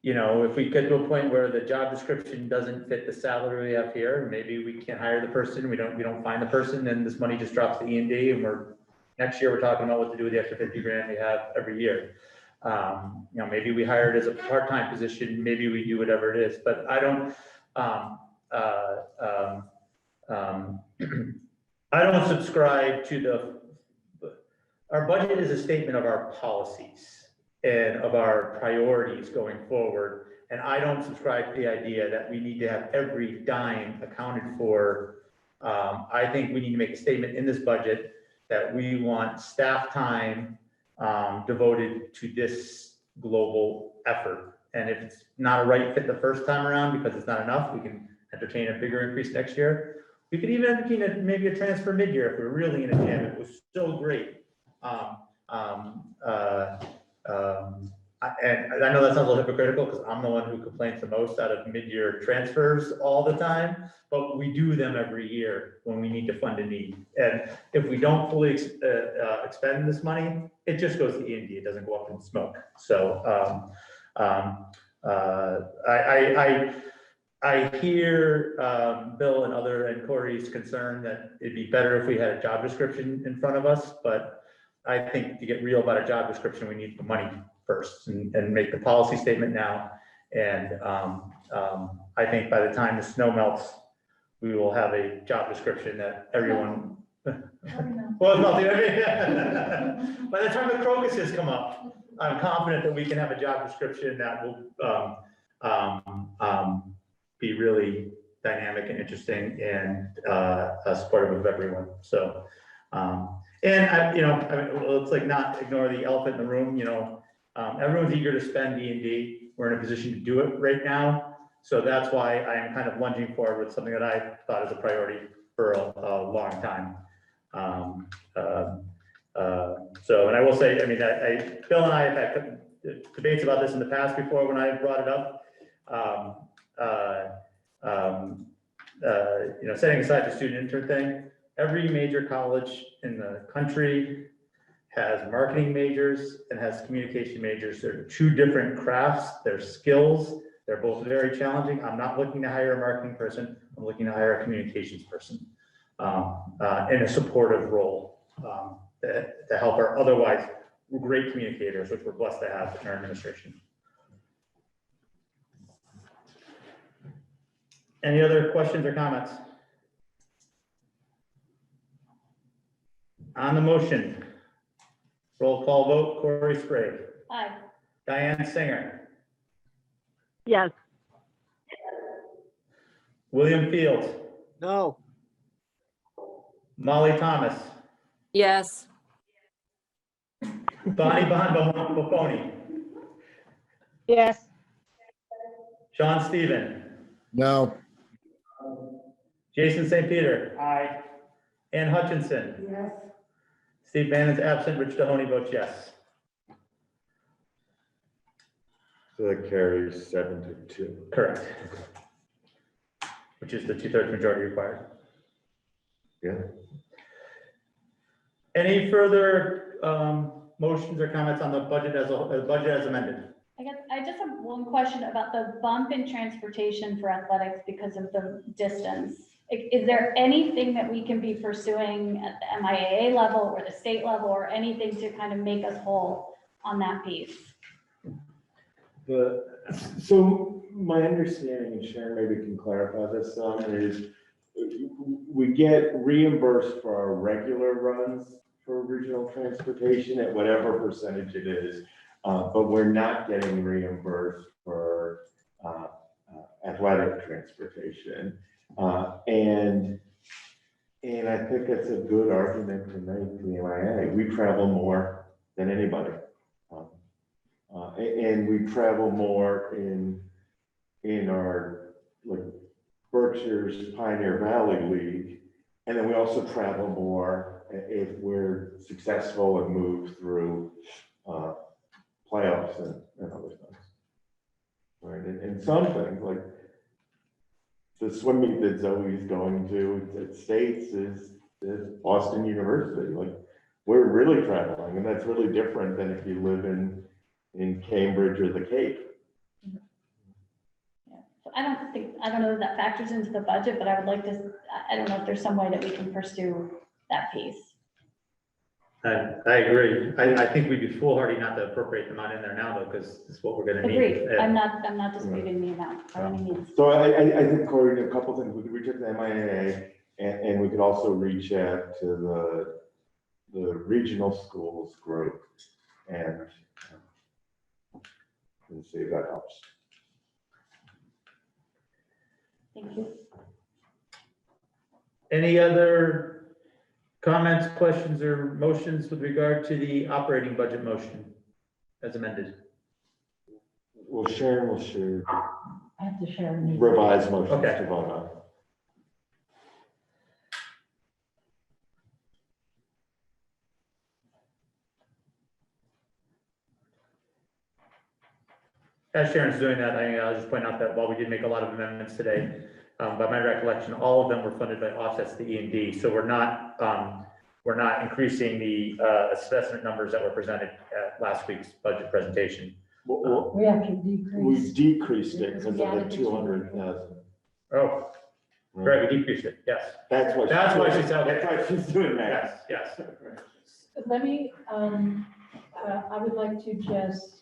you know, if we get to a point where the job description doesn't fit the salary we have here, maybe we can't hire the person, we don't find the person, and this money just drops to E&D, and next year we're talking about what to do with the extra 50 grand we have every year. You know, maybe we hire it as a part-time position, maybe we do whatever it is, but I don't subscribe to our budget is a statement of our policies and of our priorities going forward. And I don't subscribe to the idea that we need to have every dime accounted for. I think we need to make a statement in this budget that we want staff time devoted to this global effort. And if it's not a right fit the first time around because it's not enough, we can entertain a bigger increase next year. We could even entertain maybe a transfer mid-year if we're really in a jam. It was so great. And I know that sounds a little hypocritical because I'm the one who complains the most out of mid-year transfers all the time, but we do them every year when we need to fund a need. And if we don't fully expend this money, it just goes to E&D, it doesn't go up in smoke. So I hear Bill and Corey's concern that it'd be better if we had a job description in front of us, but I think to get real about a job description, we need the money first and make the policy statement now. And I think by the time the snow melts, we will have a job description that everyone. Well, it's not by the time the crocuses come up, I'm confident that we can have a job description that will be really dynamic and interesting and supportive of everyone. So, let's like not ignore the elephant in the room. Everyone's eager to spend D&D. We're in a position to do it right now. So that's why I am kind of lunging forward with something that I thought is a priority for a long time. And I will say, I mean, Bill and I have had debates about this in the past before when I brought it up. Setting aside the student intern thing, every major college in the country has marketing majors and has communication majors. They're two different crafts, they're skills. They're both very challenging. I'm not looking to hire a marketing person. I'm looking to hire a communications person in a supportive role to help our otherwise great communicators, which we're blessed to have in our administration. Any other questions or comments? On the motion, roll call vote, Corey Sprague. Aye. Diane Singer. Yes. William Fields. No. Molly Thomas. Yes. Bonnie Bonboni. Yes. Sean Steven. No. Jason St. Peter. Aye. Ann Hutchinson. Yes. Steve Bannon's absent. Rich Mahoney votes yes. So that carries 7-2. Correct. Which is the 2/3 majority required. Yeah. Any further motions or comments on the budget as amended? I just have one question about the bump in transportation for athletics because of the distance. Is there anything that we can be pursuing at the MIAA level or the state level or anything to kind of make us whole on that piece? So my understanding, and Sharon maybe can clarify this some, is we get reimbursed for our regular runs for regional transportation at whatever percentage it is, but we're not getting reimbursed for athletic transportation. And I think it's a good argument to make to the MIA. We travel more than anybody. And we travel more in our like Berkshire's Pioneer Valley League. And then we also travel more if we're successful and move through playoffs and other things. Right. And some things like the swim meet that Zoe's going to at States is Boston University. Like we're really traveling, and that's really different than if you live in Cambridge or the Cape. Yeah. So I don't know if that factors into the budget, but I would like to, I don't know if there's some way that we can pursue that piece. I agree. I think we'd be foolhardy not to appropriate the money in there now, though, because it's what we're going to need. Agreed. I'm not disputing the amount by any means. So I think, Corey, a couple things. We could reach out to the MIAA, and we could also reach out to the regional schools group and see if that helps. Thank you. Any other comments, questions, or motions with regard to the operating budget motion as amended? Well, Sharon will share I have to share. revised motions Okay. to vote on. As Sharon's doing that, I'll just point out that while we did make a lot of amendments today, by my recollection, all of them were funded by offsets to E&D. So we're not increasing the assessment numbers that were presented at last week's budget presentation. We actually We decreased. decreased it Because because we of the added the 200,000. Oh, right, we decreased it, yes. That's why. That's why she's out. That's why she's doing that. Yes, yes. Let me, I would like to just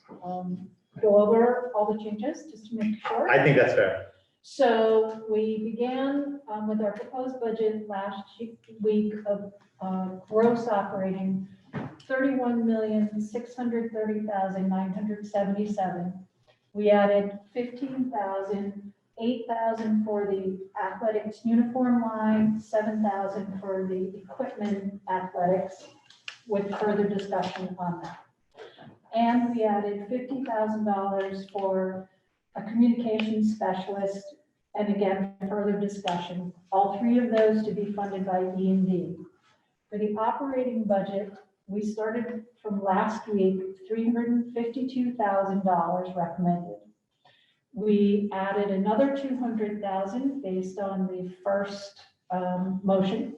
go over all the changes, just to make sure. I think that's fair. So we began with our proposed budget last week of gross operating 31,630,977. We added 15,000, 8,000 for the athletics uniform line, 7,000 for the equipment athletics, with further discussion on that. And we added $50,000 for a communications specialist, and again, further discussion. All three of those to be funded by E&D. For the operating budget, we started from last week, $352,000 recommended. We added another 200,000 based on the first motion.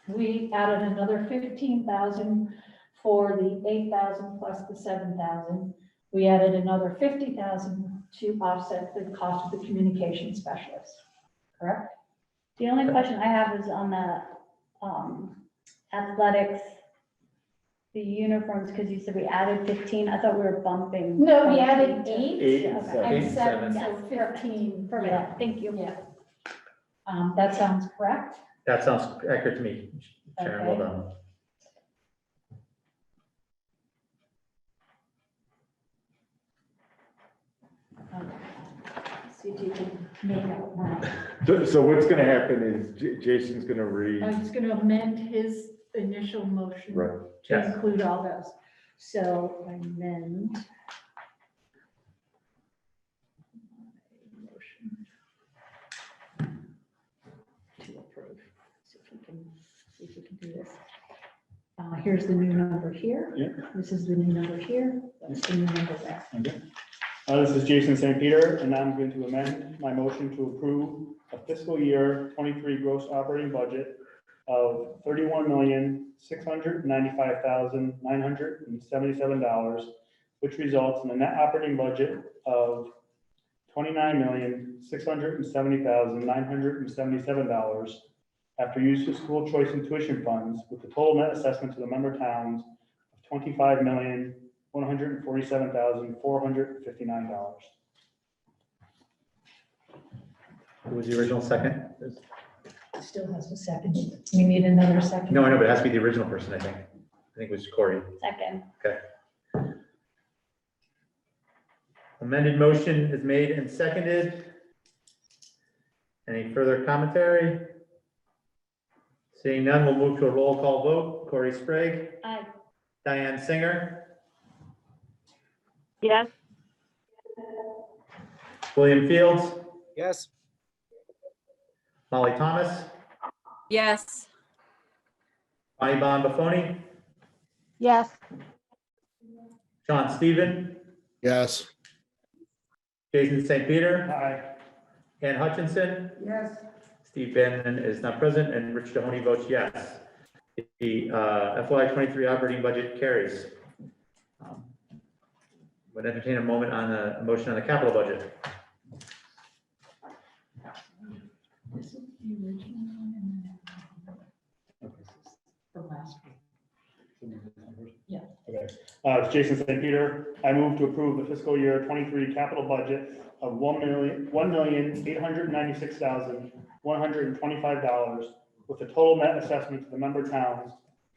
We added another 15,000 for the 8,000 plus the 7,000. We added another 50,000 to offset the cost of the communication specialist, correct? The only question I have is on the athletics, the uniforms, because you said we added 15. I thought we were bumping. No, we added 15 to- 8 8 Okay. and 7. and 7, Yes, so perfect. 15. Perfect, Yeah. thank you. Yeah. That sounds correct. That sounds accurate to me, Sharon, well Okay. done. See if you can make out mine. So what's gonna happen is Jason's gonna read. I'm just going to amend his initial motion Right. to Yes. include all those. So amend. Motion to approve. See if we can do this. Here's the new number here. Yeah. This is the new number here. That's the new number there. Okay. This is Jason St. Peter, and I'm going to amend my motion to approve a fiscal year 23 gross operating budget of $31,695,977, which results in a net operating budget of $29,670,977 after use of school choice and tuition funds, with the total net assessment to the member towns of $25,147,459. Who was the original second? Still has a second. We need another second. No, I know, but it has to be the original person, I think. I think it was Corey. Second. Okay. Amended motion is made and seconded. Any further commentary? Seeing none, we'll move to a roll call vote. Corey Sprague, Aye. Diane Singer, Yes. William Fields, Yes. Molly Thomas, Yes. Bonnie Buffoni, Yes. Sean Stephen, Yes. Jason St. Peter, Aye. Ann Hutchinson, Yes. Steve Bannon is not present, and Rich Mahoney votes yes. The FY '23 operating budget carries. Would entertain a moment on a motion on the capital budget. This is the original one, and then this is the last one. Yeah. Okay. It's Jason St. Peter. I move to approve the fiscal year 23 capital budget of $1,896,125 with a total net assessment to the member towns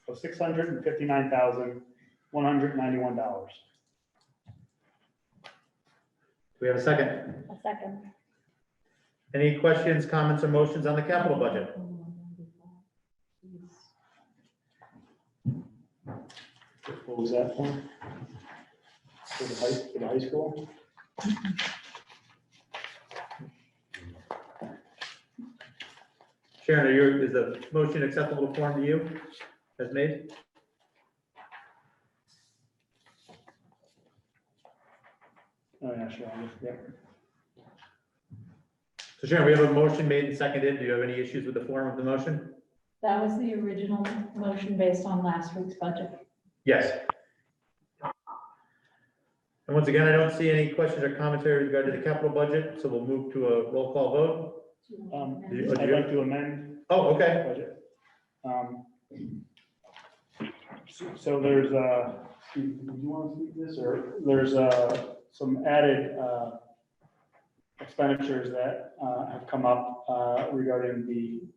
of $659,191. Do we have a second? A second. Any questions, comments, or motions on the capital budget? What was that for? For the high school? Sharon, is the motion acceptable form to you as made? Oh, yeah, sure. Yeah. So Sharon, we have a motion made and seconded. Do you have any issues with the form of the motion? That was the original motion based on last week's budget. Yes. And once again, I don't see any questions or commentary with regard to the capital budget, so we'll move to a roll call vote. I'd like to amend Oh, okay. budget. So there's, do you want to speak this, or there's some added expenditures that have come up regarding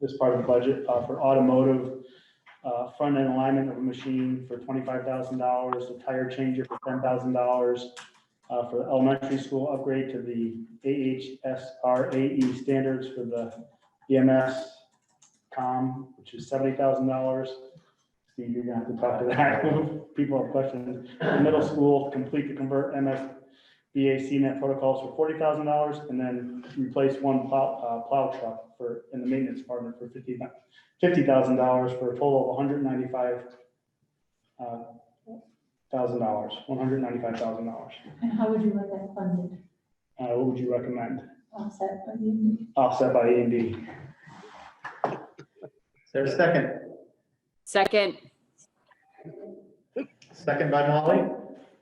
this part of the budget for automotive, front-end alignment of a machine for $25,000, a tire changer for $10,000, for the elementary school upgrade to the AHSRAE standards for the EMS com, which is $70,000. Steve, you're gonna have to talk to that. People have questions. The middle school, complete to convert MSBA CNET protocols for $40,000, and then replace one plow truck in the maintenance department for $50,000 for a total of $195,000. And how would you like that funded? What would you recommend? Offset by the Offset by E&D. Is there a second? Second. Second by Molly.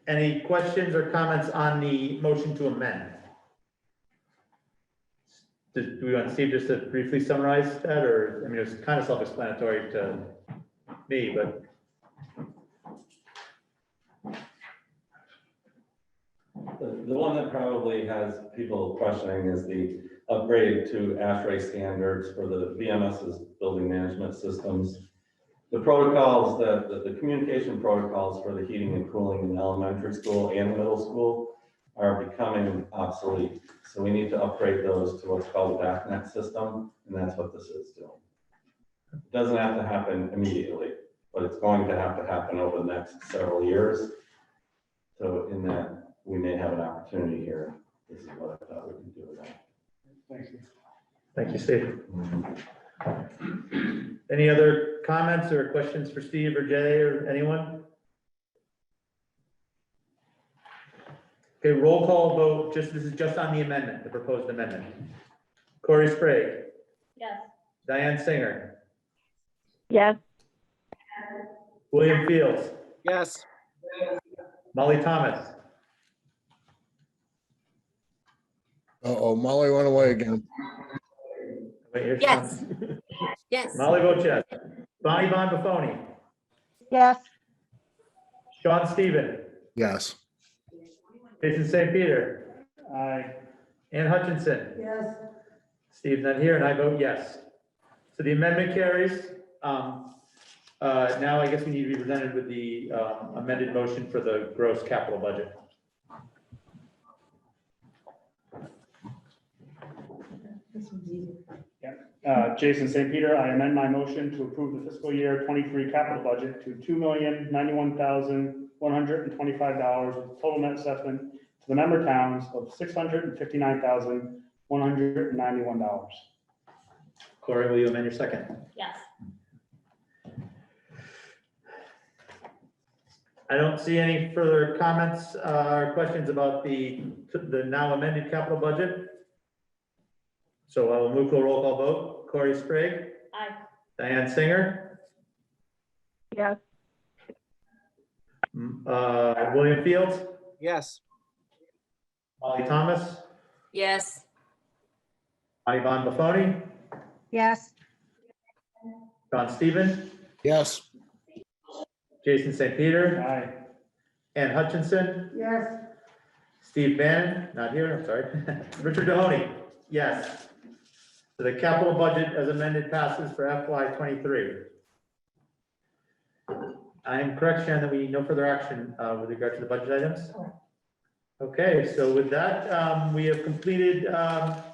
Any questions or comments on the motion to amend? Do we want Steve just to briefly summarize that, or, I mean, it's kind of self-explanatory to me, but. The one that probably has people questioning is the upgrade to ASHRAE standards for the BMS's building management systems. The protocols, the communication protocols for the heating and cooling in elementary school and middle school are becoming obsolete. So we need to upgrade those to what's called a BACnet system, and that's what this is doing. It doesn't have to happen immediately, but it's going to have to happen over the next several years. So in that, we may have an opportunity here. This is what I thought we could do with that. Thank you. Thank you, Steve. Any other comments or questions for Steve or Jay or anyone? Okay, roll call vote. This is just on the amendment, the proposed amendment. Corey Sprague, Yes. Diane Singer, Yes. William Fields, Yes. Molly Thomas, Uh-oh, Molly went away again. Wait, here's Yes. some. Yes. Molly votes yes. Bonnie Von Buffoni, Yes. Sean Stephen, Yes. Jason St. Peter, Aye. Ann Hutchinson. Yes. Steve's not here, and I vote yes. So the amendment carries. Now I guess we need to be presented with the amended motion for the gross capital budget. This one's easy. Jason St. Peter, I amend my motion to approve the fiscal year 23 capital budget to $2,091,125 with total net assessment to the member towns of $659,191. Corey, will you amend your second? Yes. I don't see any further comments or questions about the now amended capital budget. So I will move to a roll call vote. Corey Sprague, Aye. Diane Singer, Yes. William Fields, Yes. Molly Thomas, Yes. Bonnie Von Buffoni, Yes. John Stephen, Yes. Jason St. Peter, Aye. Ann Hutchinson, Yes. Steve Bannon, not here, I'm sorry. Richard Mahoney, yes. So the capital budget as amended passes for FY '23. I am correct, Sharon, that we need no further action with regard to the budget items? Okay, so with that, we have completed not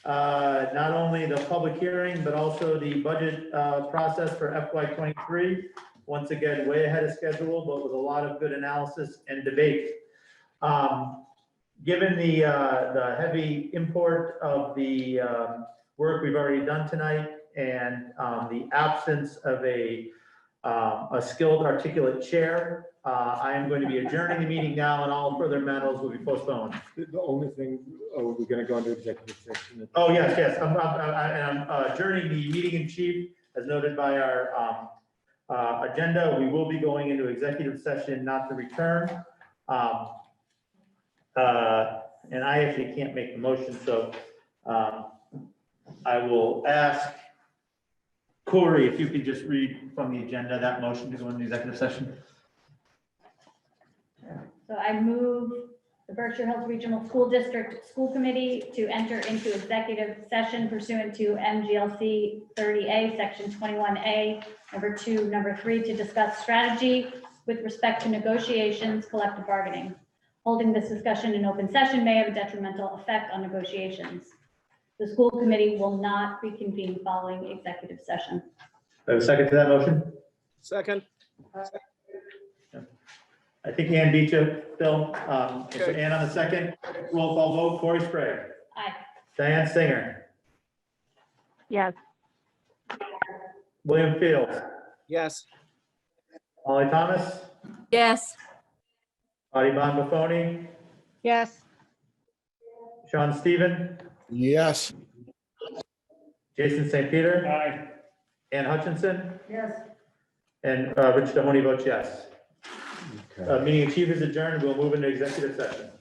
only the public hearing, but also the budget process for FY '23. Once again, way ahead of schedule, but with a lot of good analysis and debate. Given the heavy import of the work we've already done tonight and the absence of a a skilled articulate chair. I am going to be adjourning the meeting now, and all further matters will be postponed. The only thing, oh, we're gonna go into executive session. Oh, yes. I'm adjourning the meeting in chief as noted by our agenda. We will be going into executive session, not to return. And I actually can't make the motion, so I will ask Corey if you could just read from the agenda that motion to go into executive session. So I move the Berkshire Hills Regional School District School Committee to enter into executive session pursuant to MGLC 30A, Section 21A, number 2, number 3, to discuss strategy with respect to negotiations, collective bargaining. Holding this discussion in open session may have a detrimental effect on negotiations. The school committee will not reconvene following executive session. Do I have a second to that motion? Second, I think Ann beat you, Bill. So Okay. Ann on the second, roll call vote, Corey Sprague, Aye. Diane Singer, Yes. William Fields, yes. Molly Thomas, Yes. Audie Bonbafoni, Yes. Sean Steven, Yes. Jason St. Peter, Aye. Ann Hutchinson, Yes. and Rich Mahoney votes yes. Meeting in chief is adjourned. We'll move into executive session.